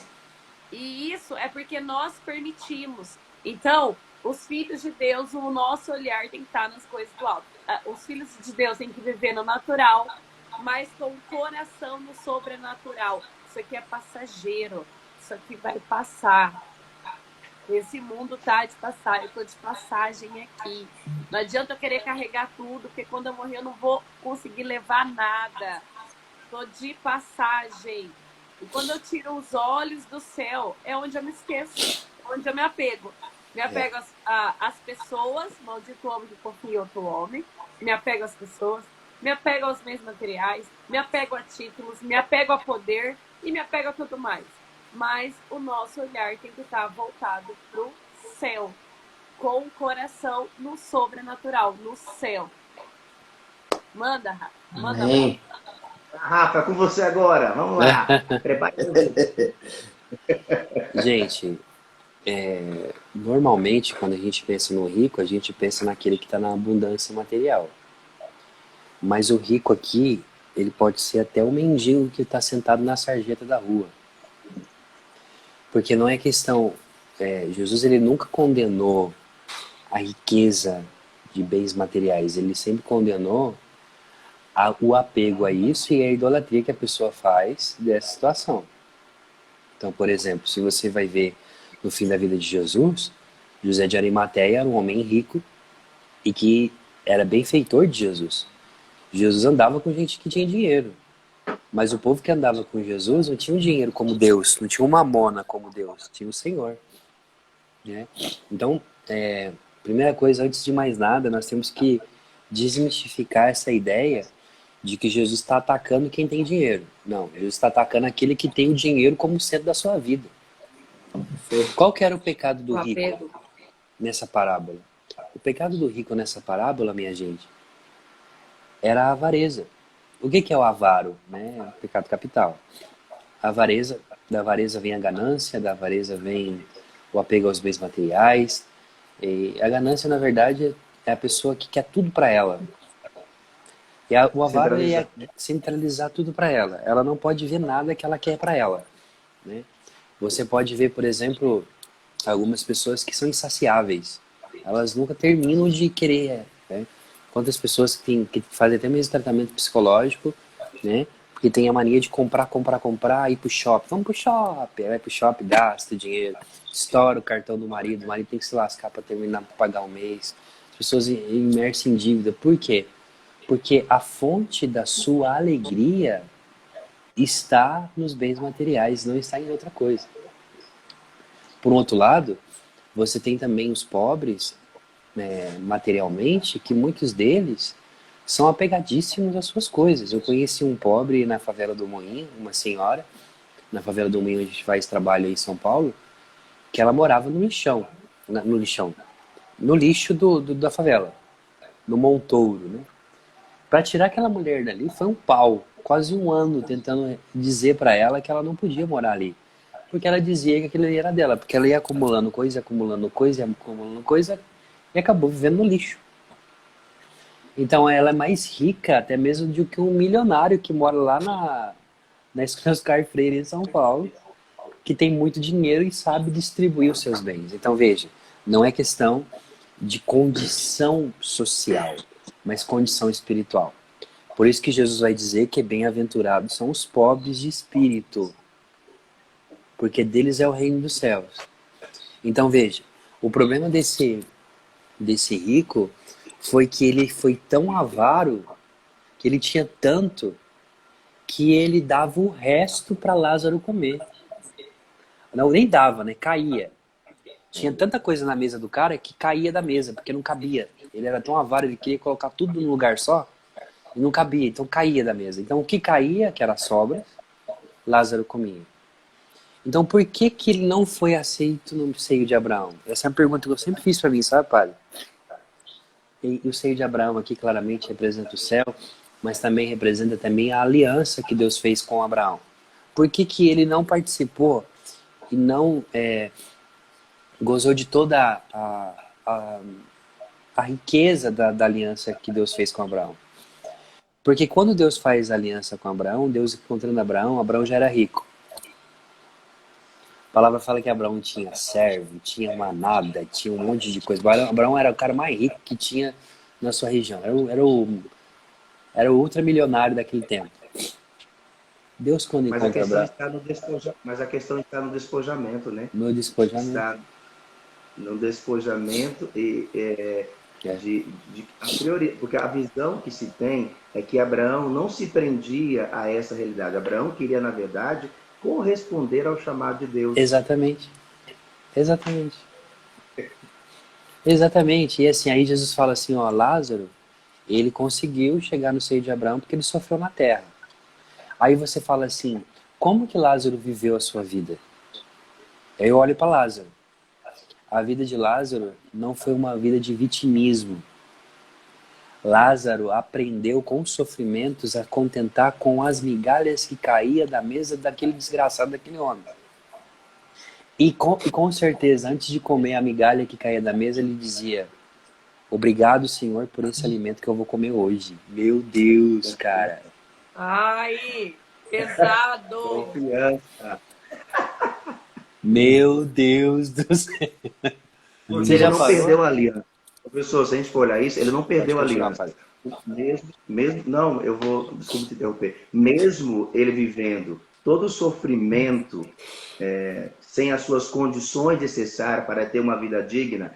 E isso é porque nós permitimos. Então, os filhos de Deus, o nosso olhar tem que estar nas coisas do alto. Os filhos de Deus têm que viver no natural, mas com o coração no sobrenatural. Isso aqui é passageiro. Isso aqui vai passar. Esse mundo tá de passar. Eu tô de passagem aqui. Não adianta eu querer carregar tudo, porque quando eu morrer eu não vou conseguir levar nada. Tô de passagem. E quando eu tiro os olhos do céu, é onde eu me esqueço, é onde eu me apego. Me apego às pessoas, maldito homem que confia em outro homem. Me apego às pessoas, me apego aos bens materiais, me apego a títulos, me apego a poder e me apego a tudo mais. Mas o nosso olhar tem que estar voltado para o céu, com o coração no sobrenatural, no céu. Manda, Rafa. Manda, Amém. Rafa, com você agora. Vamos lá. Prepare-se. Gente, normalmente quando a gente pensa no rico, a gente pensa naquele que está na abundância material. Mas o rico aqui, ele pode ser até o mendigo que está sentado na sarjeta da rua. Porque não é questão... Jesus, ele nunca condenou a riqueza de bens materiais. Ele sempre condenou o apego a isso e a idolatria que a pessoa faz dessa situação. Então, por exemplo, se você vai ver no fim da vida de Jesus, José de Arimateia era um homem rico e que era benfeitor de Jesus. Jesus andava com gente que tinha dinheiro. Mas o povo que andava com Jesus não tinha um dinheiro como Deus, não tinha uma mamona como Deus, tinha o Senhor. Né? Então, primeira coisa, antes de mais nada, nós temos que desmistificar essa ideia de que Jesus está atacando quem tem dinheiro. Não, Jesus está atacando aquele que tem o dinheiro como centro da sua vida. Qual que era o pecado do rico nessa parábola? O pecado do rico nessa parábola, minha gente, era a avareza. O que é o avaro? Né? O pecado capital. A avareza, da avareza vem a ganância, da avareza vem o apego aos bens materiais. E a ganância, na verdade, é a pessoa que quer tudo para ela. E o avaro é centralizar tudo para ela. Ela não pode ver nada que ela quer para ela. Né? Você pode ver, por exemplo, algumas pessoas que são insaciáveis. Elas nunca terminam de querer. Né? Quantas pessoas que fazem até mesmo tratamento psicológico, né? Porque tem a mania de comprar, ir pro shopping. Vamos pro shopping. Vai pro shopping, gasta dinheiro, estoura o cartão do marido. O marido tem que se lascar para terminar, para pagar o mês. As pessoas imersas em dívida. Por quê? Porque a fonte da sua alegria está nos bens materiais, não está em outra coisa. Por outro lado, você tem também os pobres, materialmente, que muitos deles são apegadíssimos às suas coisas. Eu conheci um pobre na favela do Moinho, uma senhora, na favela do Moinho, a gente faz trabalho aí em São Paulo, que ela morava no lixão, no lixo da favela, no montouro, né? Para tirar aquela mulher dali foi um pau, quase um ano tentando dizer para ela que ela não podia morar ali. Porque ela dizia que aquilo ali era dela, porque ela ia acumulando coisa, e acabou vivendo no lixo. Então ela é mais rica até mesmo do que um milionário que mora lá na Escola Oscar Freire em São Paulo, que tem muito dinheiro e sabe distribuir os seus bens. Então veja, não é questão de condição social, mas condição espiritual. Por isso que Jesus vai dizer que bem-aventurados são os pobres de espírito, porque deles é o reino dos céus. Então veja, O problema desse rico foi que ele foi tão avaro, que ele tinha tanto, que ele dava o resto para Lázaro comer. Não, nem dava, né? Caía. Tinha tanta coisa na mesa do cara que caía da mesa, porque não cabia. Ele era tão avaro, ele queria colocar tudo num lugar só, e não cabia, então caía da mesa. Então o que caía, que era sobra, Lázaro comia. Então por que que ele não foi aceito no seio de Abraão? Essa é uma pergunta que eu sempre fiz para mim, sabe, padre? E o seio de Abraão aqui claramente representa o céu, mas também representa também a aliança que Deus fez com Abraão. Por que que ele não participou e não gozou de toda a riqueza da aliança que Deus fez com Abraão? Porque quando Deus faz aliança com Abraão, Deus encontrando Abraão, Abraão já era rico. A palavra fala que Abraão tinha servo, tinha manada, tinha um monte de coisa. Abraão era o cara mais rico que tinha na sua região. Era o ultramilionário daquele tempo. Deus, quando encontra Abraão... Mas a questão está no despojamento, né? No despojamento. Está no despojamento porque a visão que se tem é que Abraão não se prendia a essa realidade. Abraão queria, na verdade, corresponder ao chamado de Deus. Exatamente. Exatamente. Exatamente. E assim, aí Jesus fala assim, ó, Lázaro, ele conseguiu chegar no seio de Abraão porque ele sofreu na terra. Aí você fala assim, como que Lázaro viveu a sua vida? Aí eu olho para Lázaro. A vida de Lázaro não foi uma vida de vitimismo. Lázaro aprendeu com os sofrimentos a contentar com as migalhas que caía da mesa daquele desgraçado, daquele homem. E com certeza, antes de comer a migalha que caía da mesa, ele dizia, obrigado, Senhor, por esse alimento que eu vou comer hoje. Meu Deus, cara. Ai, pesado. Confiança. Meu Deus do céu. Porque ele não perdeu a aliança. Professor, se a gente for olhar isso, ele não perdeu a aliança. Não, eu vou, desculpa te interromper. Mesmo ele vivendo todo o sofrimento, sem as suas condições necessárias para ter uma vida digna,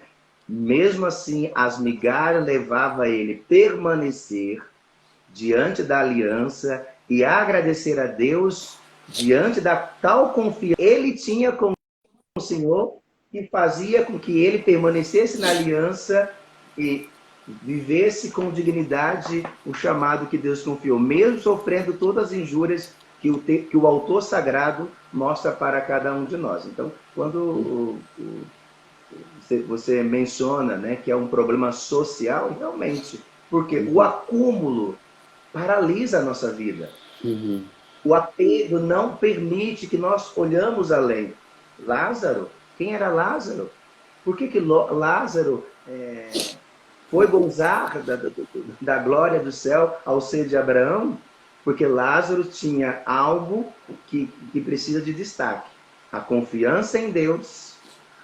mesmo assim, as migalhas levavam ele a permanecer diante da aliança e agradecer a Deus diante da tal confiança que ele tinha com o Senhor, que fazia com que ele permanecesse na aliança e vivesse com dignidade o chamado que Deus confiou, mesmo sofrendo todas as injúrias que o autor sagrado mostra para cada um de nós. Então, quando você menciona, né, que é um problema social, realmente, porque o acúmulo paralisa a nossa vida. Uhum. O apego não permite que nós olhamos além. Lázaro, quem era Lázaro? Por que Lázaro foi gozar da glória do céu ao ser de Abraão? Porque Lázaro tinha algo que precisa de destaque. A confiança em Deus,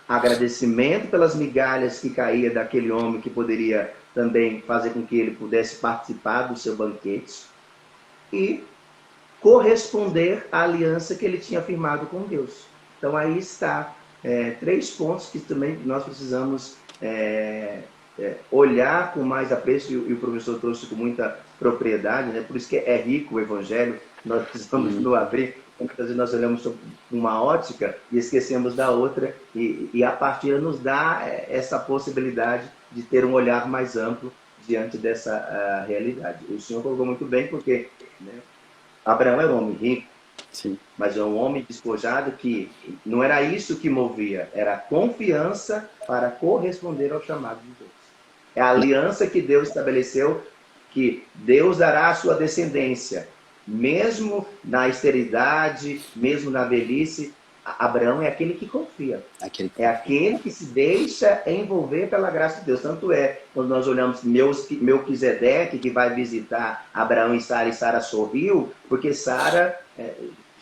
agradecimento pelas migalhas que caía daquele homem que poderia também fazer com que ele pudesse participar do seu banquete e corresponder à aliança que ele tinha firmado com Deus. Então aí está 3 pontos que também nós precisamos olhar com mais apreço, e o professor trouxe com muita propriedade, né? Por isso que é rico o Evangelho, nós precisamos nos abrir. Muitas vezes nós olhamos com uma ótica e esquecemos da outra, e a partilha nos dá essa possibilidade de ter um olhar mais amplo diante dessa realidade. O senhor colocou muito bem, porque, né, Abraão era um homem rico, Sim. mas é um homem despojado que não era isso que movia, era a confiança para corresponder ao chamado de Deus. É a aliança que Deus estabeleceu, que Deus dará à sua descendência, mesmo na esterilidade, mesmo na velhice. Abraão é aquele que confia. É aquele que se deixa envolver pela graça de Deus. Tanto é, quando nós olhamos Melquisedeque, que vai visitar Abraão e Sara sorriu, porque Sara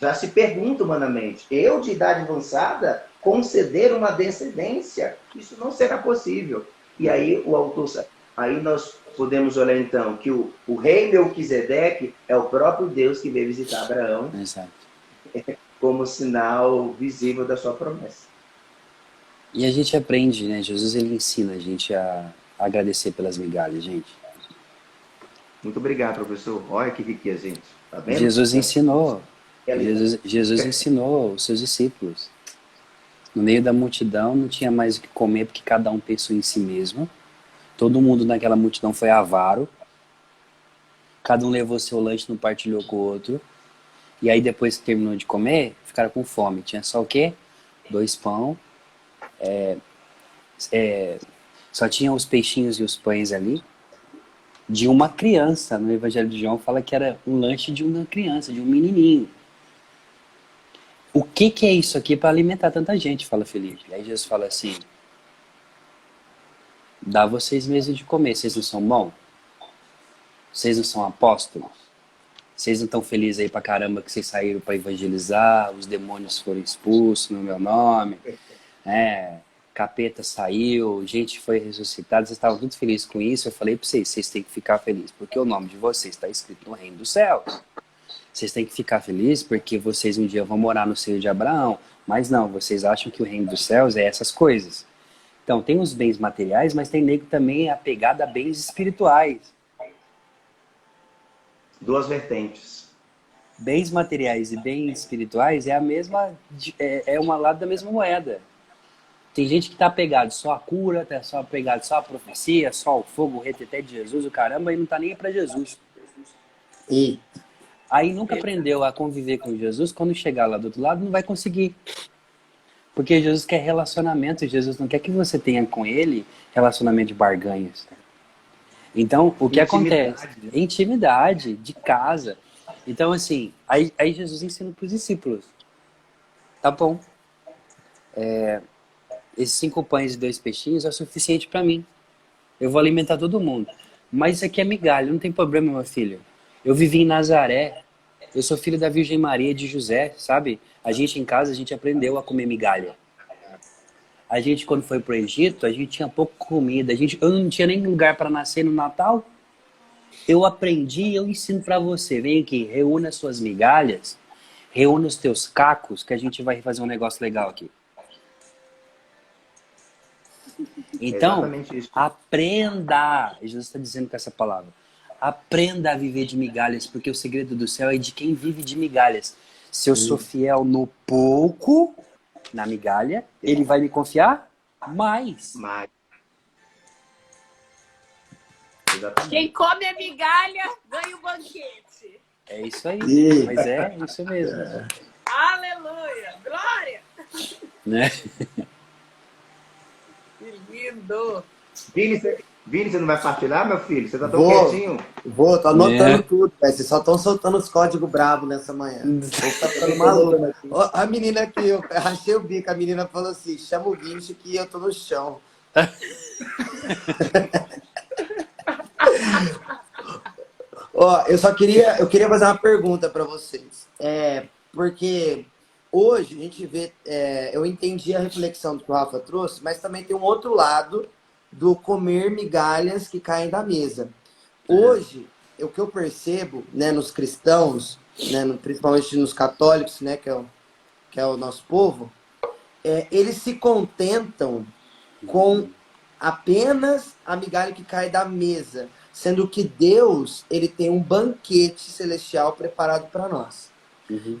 já se pergunta humanamente, eu de idade avançada, conceder uma descendência, isso não será possível. E aí aí nós podemos olhar então que o rei Melquisedeque é o próprio Deus que veio visitar Abraão. Exato. Como sinal visível da sua promessa. E a gente aprende, né? Jesus, ele ensina a gente a agradecer pelas migalhas, gente. Muito obrigado, professor. Olha que riqueza, gente. Tá vendo? Jesus ensinou. Realidade. Jesus ensinou os seus discípulos. No meio da multidão não tinha mais o que comer porque cada um pensou em si mesmo. Todo mundo naquela multidão foi avaro. Cada um levou seu lanche, não partilhou com o outro. E aí depois que terminou de comer, ficaram com fome. Tinha só o quê? 2 pão. Só tinha os peixinhos e os pães ali. De uma criança. No Evangelho de João fala que era um lanche de uma criança, de um menininho. O que que é isso aqui para alimentar tanta gente? Fala Felipe. Aí Jesus fala assim: dá vocês mesmos de comer. Vocês não são bons? Vocês não são apóstolos? Vocês não estão felizes aí pra caramba que vocês saíram para evangelizar, os demônios foram expulsos no meu nome, capeta saiu, gente foi ressuscitada, vocês estavam muito felizes com isso. Eu falei para vocês, vocês têm que ficar felizes, porque o nome de vocês está escrito no reino dos céus. Vocês têm que ficar felizes porque vocês um dia vão morar no seio de Abraão, mas não, vocês acham que o reino dos céus é essas coisas. Então, tem os bens materiais, mas tem nego também apegado a bens espirituais. Duas vertentes. Bens materiais e bens espirituais é a mesma, é uma lado da mesma moeda. Tem gente que tá apegado só à cura, tá só apegado só à profecia, só ao fogo, o reteté de Jesus, o caramba, e não tá nem para Jesus. E Aí nunca aprendeu a conviver com Jesus, quando chegar lá do outro lado não vai conseguir. Porque Jesus quer relacionamento, Jesus não quer que você tenha com ele relacionamento de barganhas. Então, o que acontece? Intimidade, de casa. Então, assim, aí Jesus ensina para os discípulos. Tá bom. Esses 5 pães e 2 peixinhos é o suficiente para mim. Eu vou alimentar todo mundo. Mas isso aqui é migalha, não tem problema, meu filho. Eu vivi em Nazaré. Eu sou filho da Virgem Maria e de José, sabe? A gente em casa, a gente aprendeu a comer migalha. A gente, quando foi pro Egito, a gente tinha pouco comida. Eu não tinha nem lugar para nascer no Natal. Eu aprendi e eu ensino para você. Vem aqui, reúna as suas migalhas, reúna os teus cacos, que a gente vai fazer um negócio legal aqui. Então, Exatamente isso. aprenda. Jesus está dizendo com essa palavra. Aprenda a viver de migalhas, porque o segredo do céu é de quem vive de migalhas. Se eu sou fiel no pouco, na migalha, ele vai me confiar mais. Mas... Exatamente. Quem come a migalha ganha o banquete. É isso aí. E- Mas é isso mesmo. Aleluia! Glória! Né? Que lindo! Vini, você não vai partilhar, meu filho? Você tá tão Vou. quietinho. tô anotando É. tudo, velho. Vocês só estão soltando os códigos bravos nessa manhã. O povo tá ficando maluco. Ó, a menina aqui, eu rachei o bico, a menina falou assim: chama o guincho que eu tô no chão. Ó, eu queria fazer uma pergunta para vocês. Porque hoje a gente vê, eu entendi a reflexão que o Rafa trouxe, mas também tem um outro lado do comer migalhas que caem da mesa. Hoje, o que eu percebo, né, nos cristãos, né, principalmente nos católicos, né, que é o nosso povo, eles se contentam com apenas a migalha que cai da mesa, sendo que Deus, ele tem um banquete celestial preparado para nós.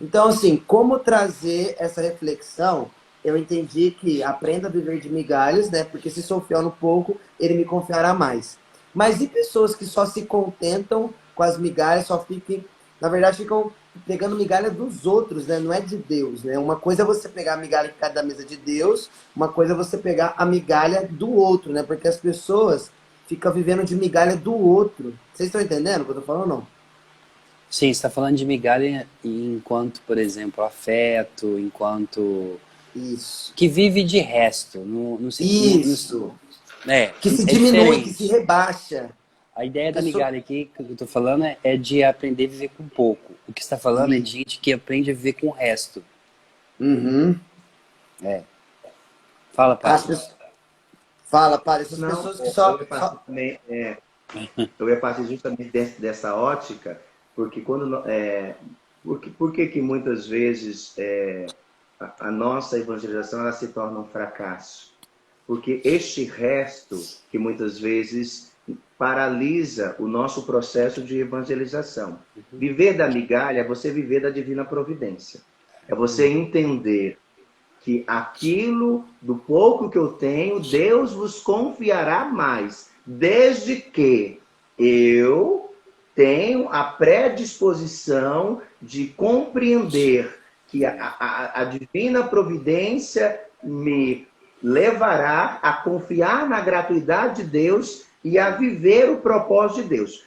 Então, assim, como trazer essa reflexão? Eu entendi que aprenda a viver de migalhas, né? Porque se sou fiel no pouco, ele me confiará mais. Mas e pessoas que só se contentam com as migalhas, na verdade, ficam pegando migalha dos outros, né? Não é de Deus, né? Uma coisa é você pegar a migalha que cai da mesa de Deus, uma coisa é você pegar a migalha do outro, né? Porque as pessoas ficam vivendo de migalha do outro. Vocês estão entendendo o que eu tô falando ou não? Sim, você está falando de migalha enquanto, por exemplo, afeto, enquanto... Isso. Que vive de resto. Isso. Que se é diminui, diferente. que se rebaixa. A ideia da Pessoa- migalha aqui, que eu tô falando, é de aprender a viver com pouco. O que você está falando é de gente que aprende a viver com o resto. Uhum. Fala, As pai. pessoas- Fala, para essas Não, pessoas que só. eu ia partir também, eu ia partir justamente dessa ótica, porque por que muitas vezes a nossa evangelização ela se torna um fracasso? porque este resto que muitas vezes paralisa o nosso processo de evangelização. Viver da migalha é você viver da divina providência. É você entender que aquilo do pouco que eu tenho, Deus vos confiará mais, desde que eu tenho a predisposição de compreender que a divina providência me levará a confiar na gratuidade de Deus e a viver o propósito de Deus.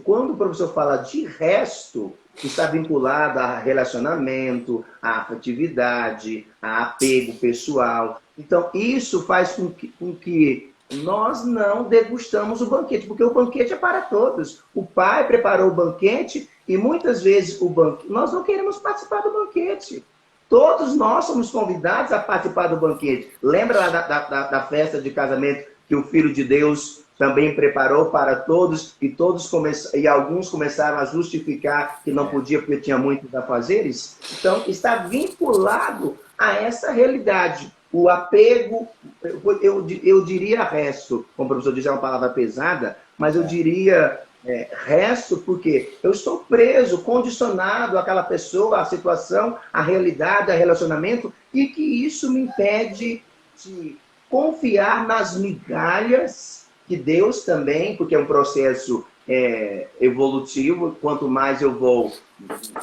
Quando o professor fala de resto, que está vinculado a relacionamento, a afetividade, a apego pessoal. Então, isso faz com que nós não degustamos o banquete, porque o banquete é para todos. O Pai preparou o banquete e muitas vezes nós não queremos participar do banquete. Todos nós somos convidados a participar do banquete. Lembra lá da festa de casamento que o Filho de Deus também preparou para todos e alguns começaram a justificar que não podia porque tinha muitos afazeres? Então, está vinculado a essa realidade. O apego, eu diria resto, como o professor diz, é uma palavra pesada, mas eu diria resto porque eu estou preso, condicionado àquela pessoa, à situação, à realidade, ao relacionamento, e que isso me impede de confiar nas migalhas que Deus também, porque é um processo evolutivo, quanto mais eu vou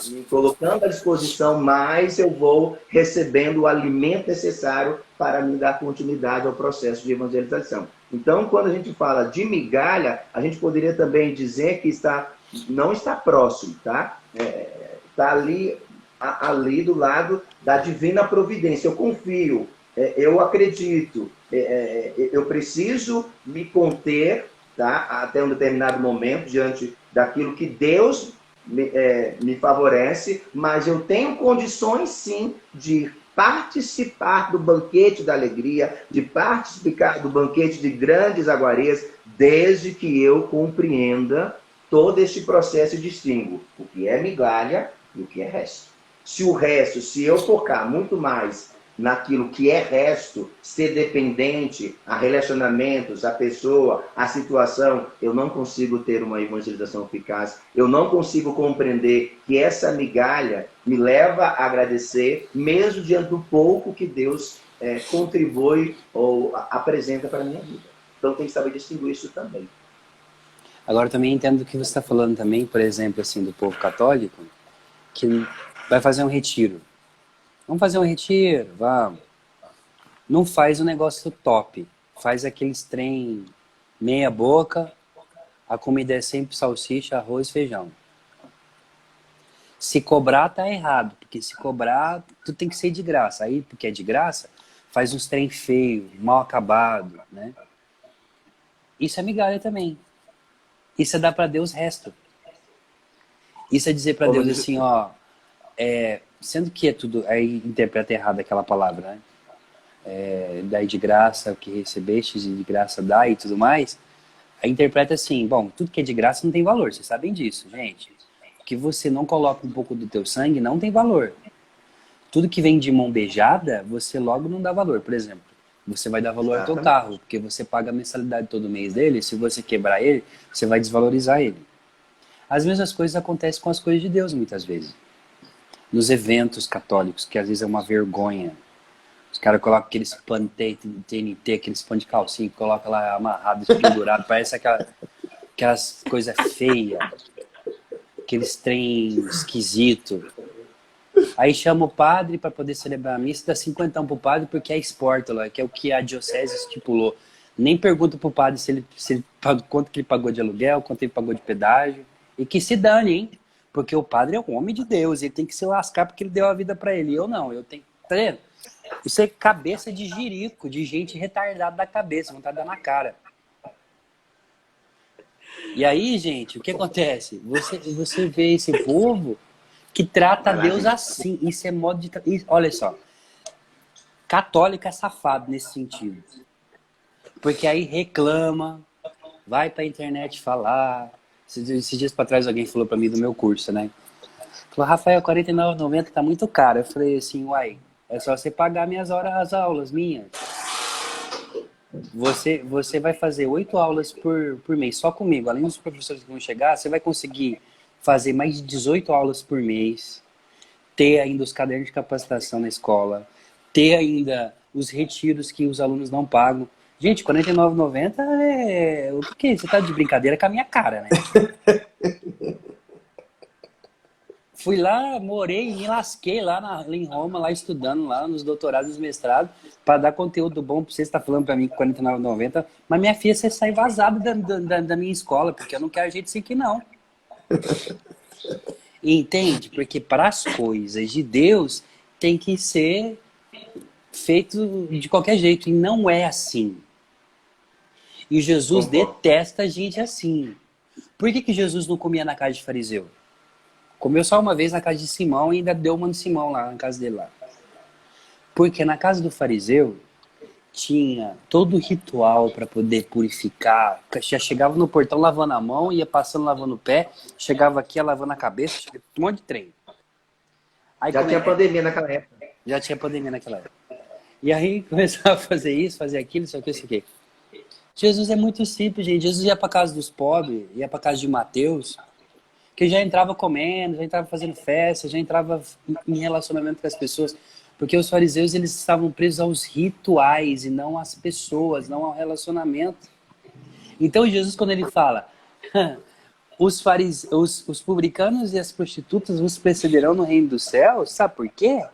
me colocando à disposição, mais eu vou recebendo o alimento necessário para me dar continuidade ao processo de evangelização. Então, quando a gente fala de migalha, a gente poderia também dizer que não está próximo, tá? Está ali do lado da divina providência. Eu confio, eu acredito, eu preciso me conter, tá? Até um determinado momento, diante daquilo que Deus me favorece, mas eu tenho condições, sim, de participar do banquete da alegria, de participar do banquete de grandes iguarias, desde que eu compreenda todo este processo e distingo o que é migalha e o que é resto. Se eu focar muito mais naquilo que é resto, ser dependente a relacionamentos, a pessoa, a situação, eu não consigo ter uma evangelização eficaz, eu não consigo compreender que essa migalha me leva a agradecer, mesmo diante do pouco que Deus contribui ou apresenta para a minha vida. Então tem que saber distinguir isso também. Agora também entendo o que você está falando também, por exemplo, assim, do povo católico, que vai fazer um retiro. Vamos fazer um retiro, vamos. Não faz um negócio top. Faz aqueles trem meia boca, a comida é sempre salsicha, arroz e feijão. Se cobrar, tá errado. Porque se cobrar, tu tem que ser de graça. Aí, porque é de graça, faz uns trem feio, mal acabado, né? Isso é migalha também. Isso é dar para Deus resto. Isso é dizer para Deus assim, ó... sendo que é tudo, aí interpreta errado aquela palavra, né? Daí de graça o que recebestes e de graça dá e tudo mais, aí interpreta assim, bom, tudo que é de graça não tem valor, vocês sabem disso, gente. O que você não coloca um pouco do teu sangue não tem valor. Tudo que vem de mão beijada, você logo não dá valor. Por exemplo, você vai dar valor ao teu carro, porque você paga a mensalidade todo mês dele, se você quebrar ele, você vai desvalorizar ele. As mesmas coisas acontecem com as coisas de Deus muitas vezes. Nos eventos católicos, que às vezes é uma vergonha. Os caras colocam aqueles panos TNT, aqueles panos de calcinha, colocam lá amarrado, pendurado, parece aquelas coisas feias, aqueles trem esquisito. Aí chama o padre para poder celebrar a missa, dá 50 pro padre porque é espórtula, que é o que a diocese estipulou. Nem pergunta pro padre se ele quanto que ele pagou de aluguel, quanto ele pagou de pedágio, e que se dane, hein? Porque o padre é um homem de Deus, ele tem que se lascar porque ele deu a vida para ele. Eu não, eu tenho... Tá vendo? Isso é cabeça de jirico, de gente retardada da cabeça, vontade de dar na cara. E aí, gente, o que acontece? Você vê esse povo que trata Deus assim. Isso é modo de... Olha só. Católico é safado nesse sentido. Porque aí reclama, vai pra internet falar... Esses dias pra trás alguém falou pra mim do meu curso, né? Falou, Rafael, R$49,90 tá muito caro. Eu falei assim, uai, é só você pagar minhas horas, as aulas minhas. Você vai fazer 8 aulas por mês, só comigo. Além dos professores que vão chegar, você vai conseguir fazer mais de 18 aulas por mês, ter ainda os cadernos de capacitação na escola, ter ainda os retiros que os alunos não pagam. Gente, R$ 49,90 é... O que? Você tá de brincadeira com a minha cara, né? Fui lá, morei, me lasquei lá em Roma, lá estudando, lá nos doutorados e mestrados, para dar conteúdo bom para você. Você está falando para mim com R$ 49,90, mas minha filha, você sai vazada da minha escola, porque eu não quero gente assim aqui, não. Entende? Porque para as coisas de Deus tem que ser feito de qualquer jeito, e não é assim. E Jesus detesta a gente assim. Por que Jesus não comia na casa de fariseu? Comeu só uma vez na casa de Simão e ainda deu uma de Simão lá, na casa dele lá. Porque na casa do fariseu tinha todo o ritual para poder purificar. Já chegava no portão lavando a mão, ia passando lavando o pé, chegava aqui lavando a cabeça, um monte de trem. Aí Já tinha pandemia naquela época. Já tinha pandemia naquela época. E aí começava a fazer isso, fazer aquilo, isso aqui, isso aqui. Jesus é muito simples, gente. Jesus ia para casa dos pobres, ia para casa de Mateus, que já entrava comendo, já entrava fazendo festa, já entrava em relacionamento com as pessoas. Porque os fariseus, eles estavam presos aos rituais e não às pessoas, não ao relacionamento. Então Jesus, quando ele fala, os publicanos e as prostitutas vos precederão no reino dos céus, sabe por quê?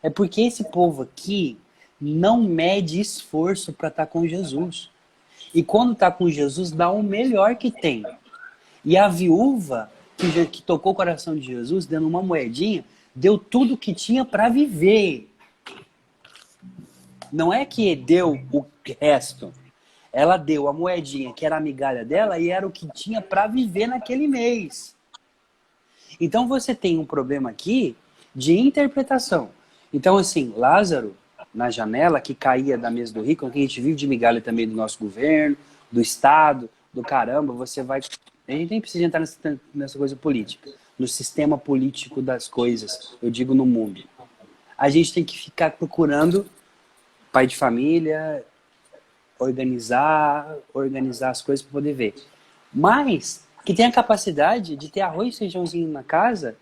É porque esse povo aqui não mede esforço para estar com Jesus. E quando está com Jesus, dá o melhor que tem. E a viúva que tocou o coração de Jesus, dando uma moedinha, deu tudo que tinha para viver. Não é que deu o resto. Ela deu a moedinha, que era a migalha dela, e era o que tinha para viver naquele mês. Então você tem um problema aqui de interpretação. Então, assim, Lázaro, na janela, que caía da mesa do rico, que a gente vive de migalha também do nosso governo, do Estado, do caramba, você vai... A gente nem precisa entrar nessa coisa política, no sistema político das coisas, eu digo no mundo. A gente tem que ficar procurando pai de família, organizar as coisas para poder ver. Mas que tem a capacidade de ter arroz e feijãozinho na casa,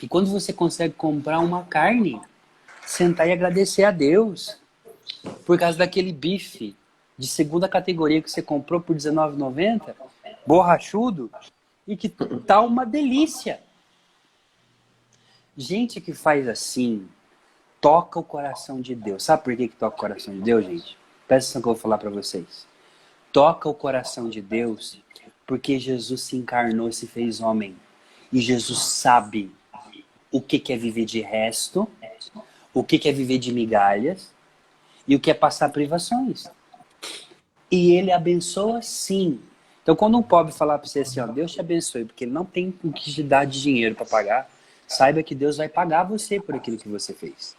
e quando você consegue comprar uma carne, sentar e agradecer a Deus por causa daquele bife de segunda categoria que você comprou por R$19,90, borrachudo, e que tá uma delícia. Gente que faz assim, toca o coração de Deus. Sabe por que toca o coração de Deus, gente? Presta atenção que eu vou falar para vocês. Toca o coração de Deus porque Jesus se encarnou e se fez homem. E Jesus sabe o que é viver de resto, o que é viver de migalhas e o que é passar privações. E ele abençoa sim. Então quando um pobre falar para você assim, ó, Deus te abençoe, porque ele não tem o que te dar de dinheiro para pagar, saiba que Deus vai pagar você por aquilo que você fez.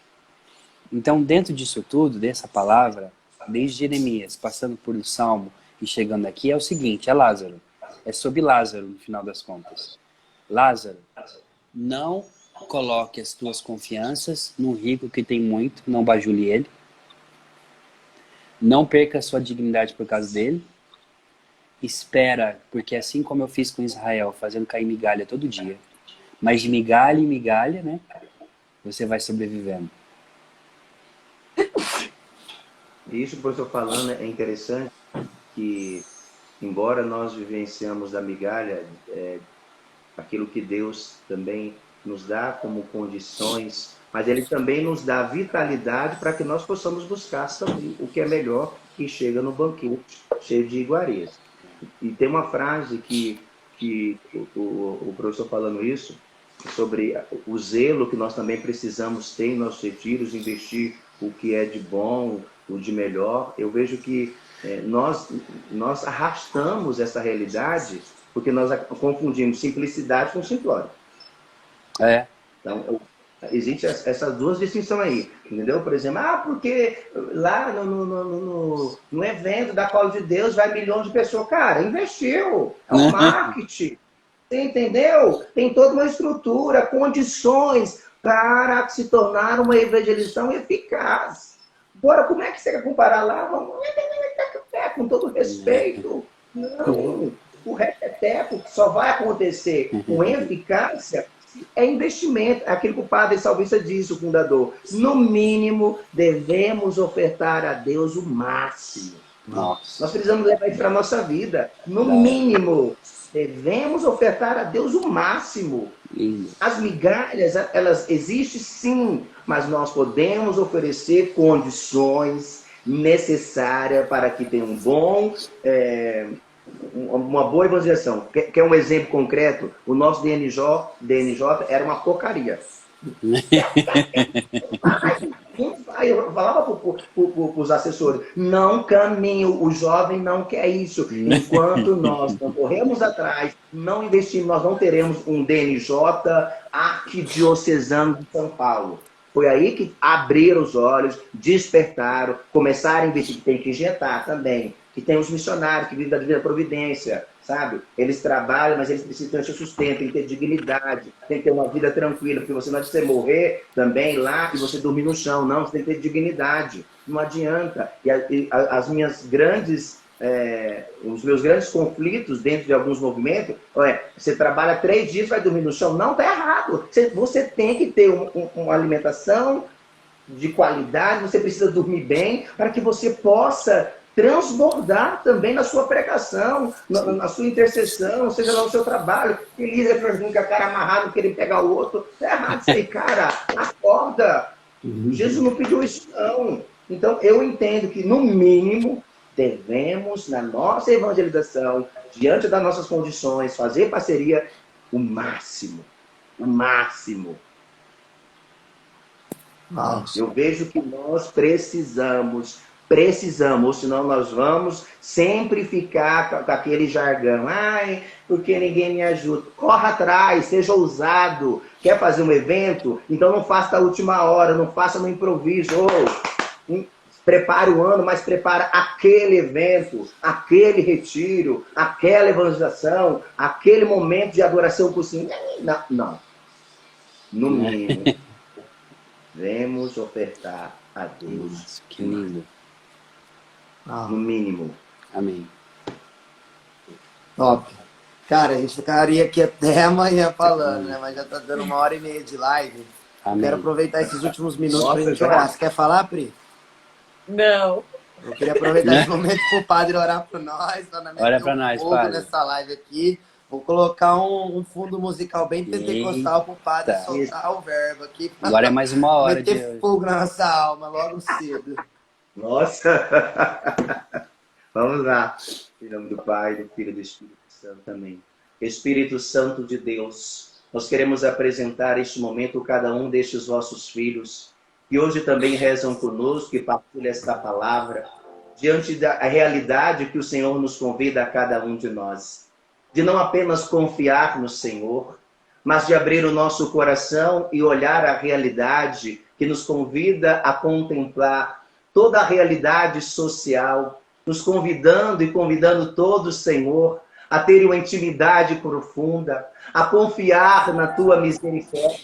Então dentro disso tudo, dessa palavra, desde Jeremias, passando por um Salmo e chegando aqui, é o seguinte, é Lázaro. É sobre Lázaro no final das contas. Lázaro, não coloque as tuas confianças num rico que tem muito, não bajule ele. Não perca a sua dignidade por causa dele. Espera, porque assim como eu fiz com Israel, fazendo cair migalha todo dia, mas de migalha em migalha, né, você vai sobrevivendo. Isso que o professor falando é interessante, que embora nós vivenciamos da migalha, aquilo que Deus também nos dá como condições, mas Ele também nos dá vitalidade para que nós possamos buscar também o que é melhor e chega no banquete cheio de iguarias. E tem uma frase que o professor falando isso, sobre o zelo que nós também precisamos ter em nossos retiros, investir o que é de bom, o de melhor. Eu vejo que nós arrastamos essa realidade porque nós confundimos simplicidade com simplório. Então, existem essas duas distinções aí, entendeu? Por exemplo, porque lá no evento da Colo de Deus vai milhões de pessoas. Cara, investiu, é um marketing, você entendeu? Tem toda uma estrutura, condições para se tornar uma evangelização eficaz. Agora, como é que você quer comparar lá? Não é com todo respeito. Não, o resto é teco, que só vai acontecer com eficácia é investimento. É aquilo que o Padre Salvista diz, o fundador. No mínimo, devemos ofertar a Deus o máximo. Nossa. Nós precisamos levar isso para a nossa vida. No mínimo, devemos ofertar a Deus o máximo. As migalhas, elas existem sim, mas nós podemos oferecer condições necessárias para que tenha uma boa evangelização. Quer um exemplo concreto? O nosso DNJ era uma porcaria. Eu falava para os assessores, não caminho, o jovem não quer isso. Enquanto nós não corremos atrás, não investimos, nós não teremos um DNJ arquidiocesano de São Paulo. Foi aí que abriram os olhos, despertaram, começaram a investir, que tem que injetar também, que tem os missionários que vivem da Divina Providência, sabe? Eles trabalham, mas eles precisam ter seu sustento, tem que ter dignidade, tem que ter uma vida tranquila, porque você não adianta você morrer também lá e você dormir no chão, não, você tem que ter dignidade, não adianta. E as minhas grandes, os meus grandes conflitos dentro de alguns movimentos, você trabalha 3 dias e vai dormir no chão, não, tá errado. Você tem que ter uma alimentação de qualidade, você precisa dormir bem para que você possa transbordar também na sua pregação, na sua intercessão, seja lá no seu trabalho. Elisa com a cara amarrada, querendo pegar o outro. É errado isso aí, cara. Acorda. Jesus não pediu isso, não. Então, eu entendo que, no mínimo, devemos, na nossa evangelização, diante das nossas condições, fazer parceria o máximo. O máximo. Nossa. Eu vejo que nós precisamos, ou senão nós vamos sempre ficar com aquele jargão. Ai, porque ninguém me ajuda. Corra atrás, seja ousado. Quer fazer um evento? Então não faça da última hora, não faça no improviso. Prepare o ano, mas prepara aquele evento, aquele retiro, aquela evangelização, aquele momento de adoração por si. Não. No mínimo, devemos ofertar a Deus. Nossa, que lindo. No mínimo. Amém. Top. Cara, a gente ficaria aqui até amanhã falando, né? Mas já tá dando 1h30 de live. Amém. Quero aproveitar esses últimos minutos Nossa, pra gente já? orar. Você quer falar, Pri? Não. Eu queria aproveitar esse momento pro padre orar por nós. Ora pra nós, padre. Nessa live aqui. Vou colocar um fundo musical bem pentecostal pro padre soltar o verbo aqui. Agora é mais 1 hora de... Meter fogo na nossa alma logo cedo. Nossa! Vamos lá. Em nome do Pai, do Filho e do Espírito Santo também. Espírito Santo de Deus, nós queremos apresentar este momento cada um destes vossos filhos, que hoje também rezam conosco e partilham esta palavra, diante da realidade que o Senhor nos convida a cada um de nós. De não apenas confiar no Senhor, mas de abrir o nosso coração e olhar a realidade que nos convida a contemplar toda a realidade social, nos convidando e convidando todo, Senhor, a ter uma intimidade profunda, a confiar na Tua misericórdia,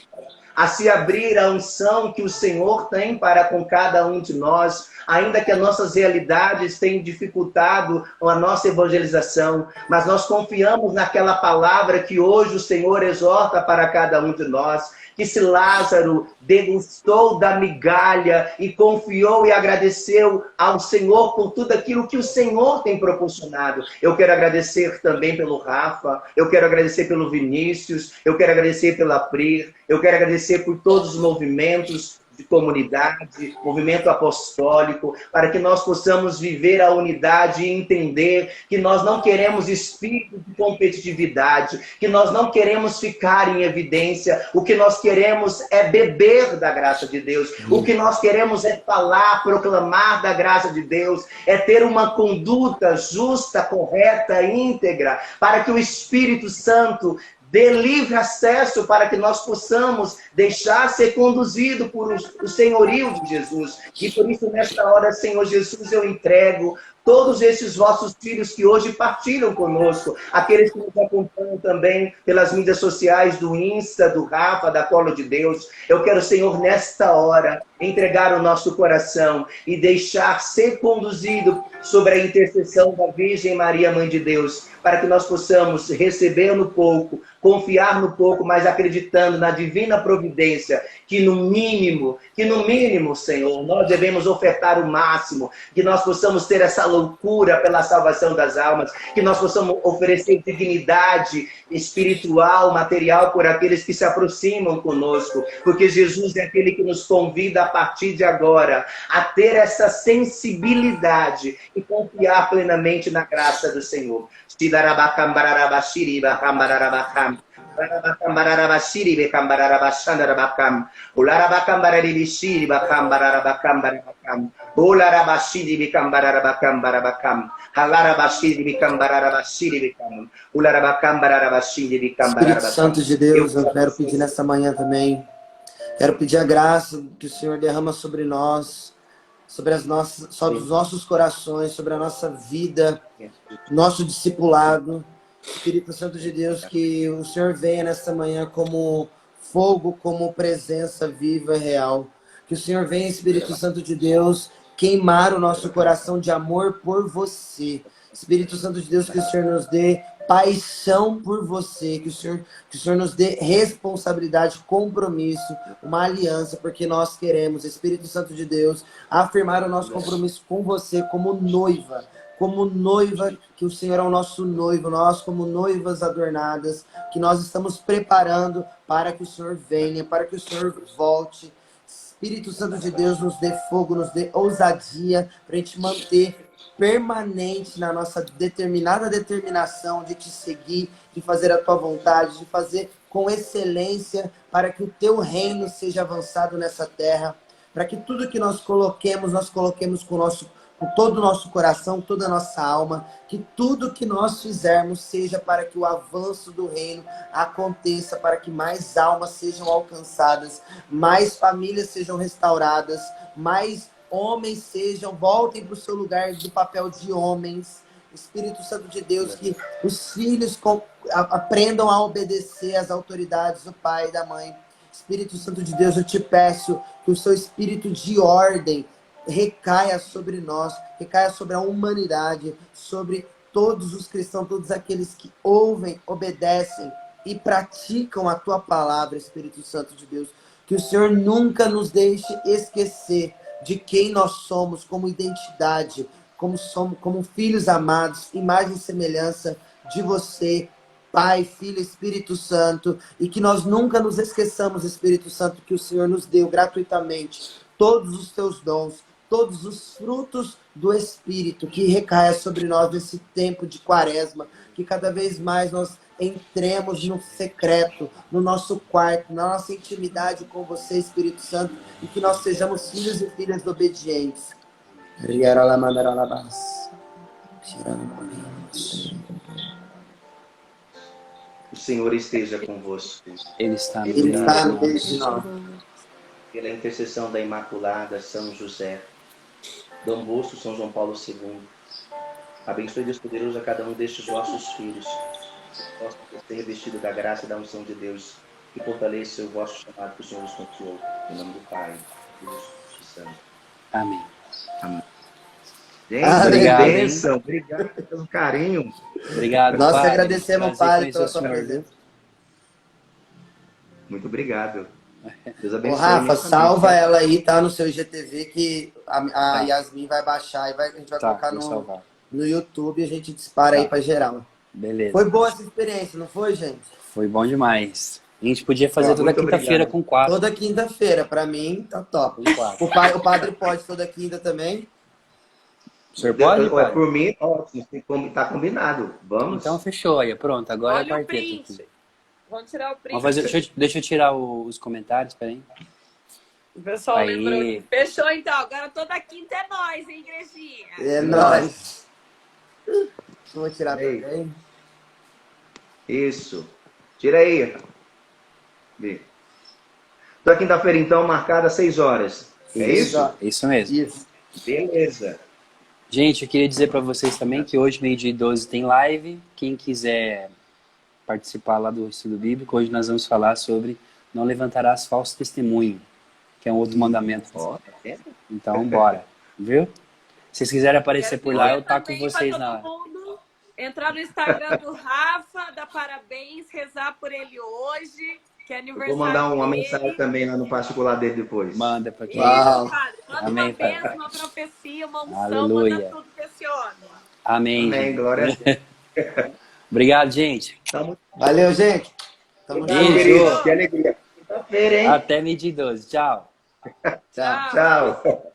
a se abrir à unção que o Senhor tem para com cada um de nós, ainda que as nossas realidades tenham dificultado a nossa evangelização, mas nós confiamos naquela palavra que hoje o Senhor exorta para cada um de nós, que se Lázaro degustou da migalha e confiou e agradeceu ao Senhor por tudo aquilo que o Senhor tem proporcionado. Eu quero agradecer também pelo Rafa, eu quero agradecer pelo Vinícius, eu quero agradecer pela Pri, eu quero agradecer por todos os movimentos de comunidade, movimento apostólico, para que nós possamos viver a unidade e entender que nós não queremos espírito de competitividade, que nós não queremos ficar em evidência, o que nós queremos é beber da graça de Deus, o que nós queremos é falar, proclamar da graça de Deus, é ter uma conduta justa, correta, íntegra, para que o Espírito Santo dê livre acesso para que nós possamos deixar ser conduzido por o senhorio de Jesus. E por isso, nesta hora, Senhor Jesus, eu entrego todos esses vossos filhos que hoje partilham conosco, aqueles que nos acompanham também pelas mídias sociais do Insta, do Rafa, da Colo de Deus. Eu quero, Senhor, nesta hora, entregar o nosso coração e deixar ser conduzido sobre a intercessão da Virgem Maria, Mãe de Deus, para que nós possamos receber no pouco, confiar no pouco, mas acreditando na divina providência, que no mínimo, Senhor, nós devemos ofertar o máximo, que nós possamos ter essa loucura pela salvação das almas, que nós possamos oferecer dignidade espiritual, material por aqueles que se aproximam conosco, porque Jesus é aquele que nos convida a partir de agora a ter essa sensibilidade e confiar plenamente na graça do Senhor. Espírito Santo de Deus, eu quero pedir nessa manhã também, quero pedir a graça que o Senhor derrama sobre nós, sobre os nossos corações, sobre a nossa vida, nosso discipulado. Espírito Santo de Deus, que o Senhor venha nessa manhã como fogo, como presença viva e real. Que o Senhor venha, Espírito Santo de Deus, queimar o nosso coração de amor por você. Espírito Santo de Deus, que o Senhor nos dê paixão por você, que o Senhor nos dê responsabilidade, compromisso, uma aliança, porque nós queremos, Espírito Santo de Deus, afirmar o nosso compromisso com você como noiva, que o Senhor é o nosso noivo, nós como noivas adornadas, que nós estamos preparando para que o Senhor venha, para que o Senhor volte. Espírito Santo de Deus, nos dê fogo, nos dê ousadia, para a gente manter permanente na nossa determinação de te seguir, de fazer a tua vontade, de fazer com excelência, para que o teu reino seja avançado nessa terra, para que tudo que nós coloquemos com todo o nosso coração, toda a nossa alma, que tudo que nós fizermos seja para que o avanço do reino aconteça, para que mais almas sejam alcançadas, mais famílias sejam restauradas, mais homens voltem para o seu lugar do papel de homens. Espírito Santo de Deus, que os filhos aprendam a obedecer às autoridades do pai e da mãe. Espírito Santo de Deus, eu te peço que o seu espírito de ordem recaia sobre nós, recaia sobre a humanidade, sobre todos os cristãos, todos aqueles que ouvem, obedecem e praticam a tua palavra, Espírito Santo de Deus. Que o Senhor nunca nos deixe esquecer de quem nós somos como identidade, como filhos amados, imagem e semelhança de você, Pai, Filho, Espírito Santo, e que nós nunca nos esqueçamos, Espírito Santo, que o Senhor nos deu gratuitamente todos os teus dons, todos os frutos do Espírito que recaia sobre nós nesse tempo de quaresma, que cada vez mais nós entremos no secreto, no nosso quarto, na nossa intimidade com você, Espírito Santo, e que nós sejamos filhos e filhas obedientes. O Senhor esteja convosco. Ele está no meio de nós. Pela intercessão da Imaculada, São José, Dom Bosco, São João Paulo II, abençoe Deus poderoso a cada um destes vossos filhos, possa ser revestido da graça e da unção de Deus e fortaleça o vosso chamado que o Senhor nos confiou. Em nome do Pai, do Filho e do Espírito Santo. Amém. Amém. Gente, obrigado, bênção. Obrigado pelo carinho. Obrigado, nós Padre. agradecemos, Padre, pela sua presença. Muito obrigado. Deus Ô, abençoe. Rafa, salva ela aí, tá? No seu IGTV, que a Yasmin vai baixar e a gente vai colocar no YouTube e a gente dispara aí pra geral. Beleza. Foi boa essa experiência, não foi, gente? Foi bom demais. A gente podia fazer toda quinta-feira com 4. Toda quinta-feira, pra mim, tá top. O padre pode toda quinta também? O senhor pode? Por mim, ótimo. Tá combinado. Vamos. Então fechou aí. Pronto, agora Olha é a o print. Vamos tirar o print. Vamos fazer, deixa eu tirar os comentários, peraí. O pessoal Aí. lembrou que fechou então. Agora toda quinta é nós, hein, igrejinha? É nóis. Vou tirar também. Isso. Tira aí. Toda quinta-feira, então, marcada às 6 horas. É isso? Isso mesmo. Isso. Beleza. Gente, eu queria dizer para vocês também que hoje, 12h, tem live. Quem quiser participar lá do estudo bíblico, hoje nós vamos falar sobre não levantarás falso testemunho, que é um outro mandamento. Ó, Então, bora, viu? Se vocês quiserem aparecer Quero por lá, eu dizer taco também vocês pra na... todo mundo entrar no Instagram do Rafa, dar parabéns, rezar por ele hoje, que é eu aniversário vou mandar uma dele. mensagem também lá no particular dele depois. Manda para quem. Uau. Padre. Manda Amém, uma Padre. bênção, uma profecia, uma unção, Aleluia. manda tudo pra esse homem. Amém, Amém, gente. glória a Deus. Obrigado, gente. Tamo Valeu, gente. Tamo junto, junto. querido. Que alegria. Quinta-feira, hein? Até 12h. Tchau. Tchau. Tchau.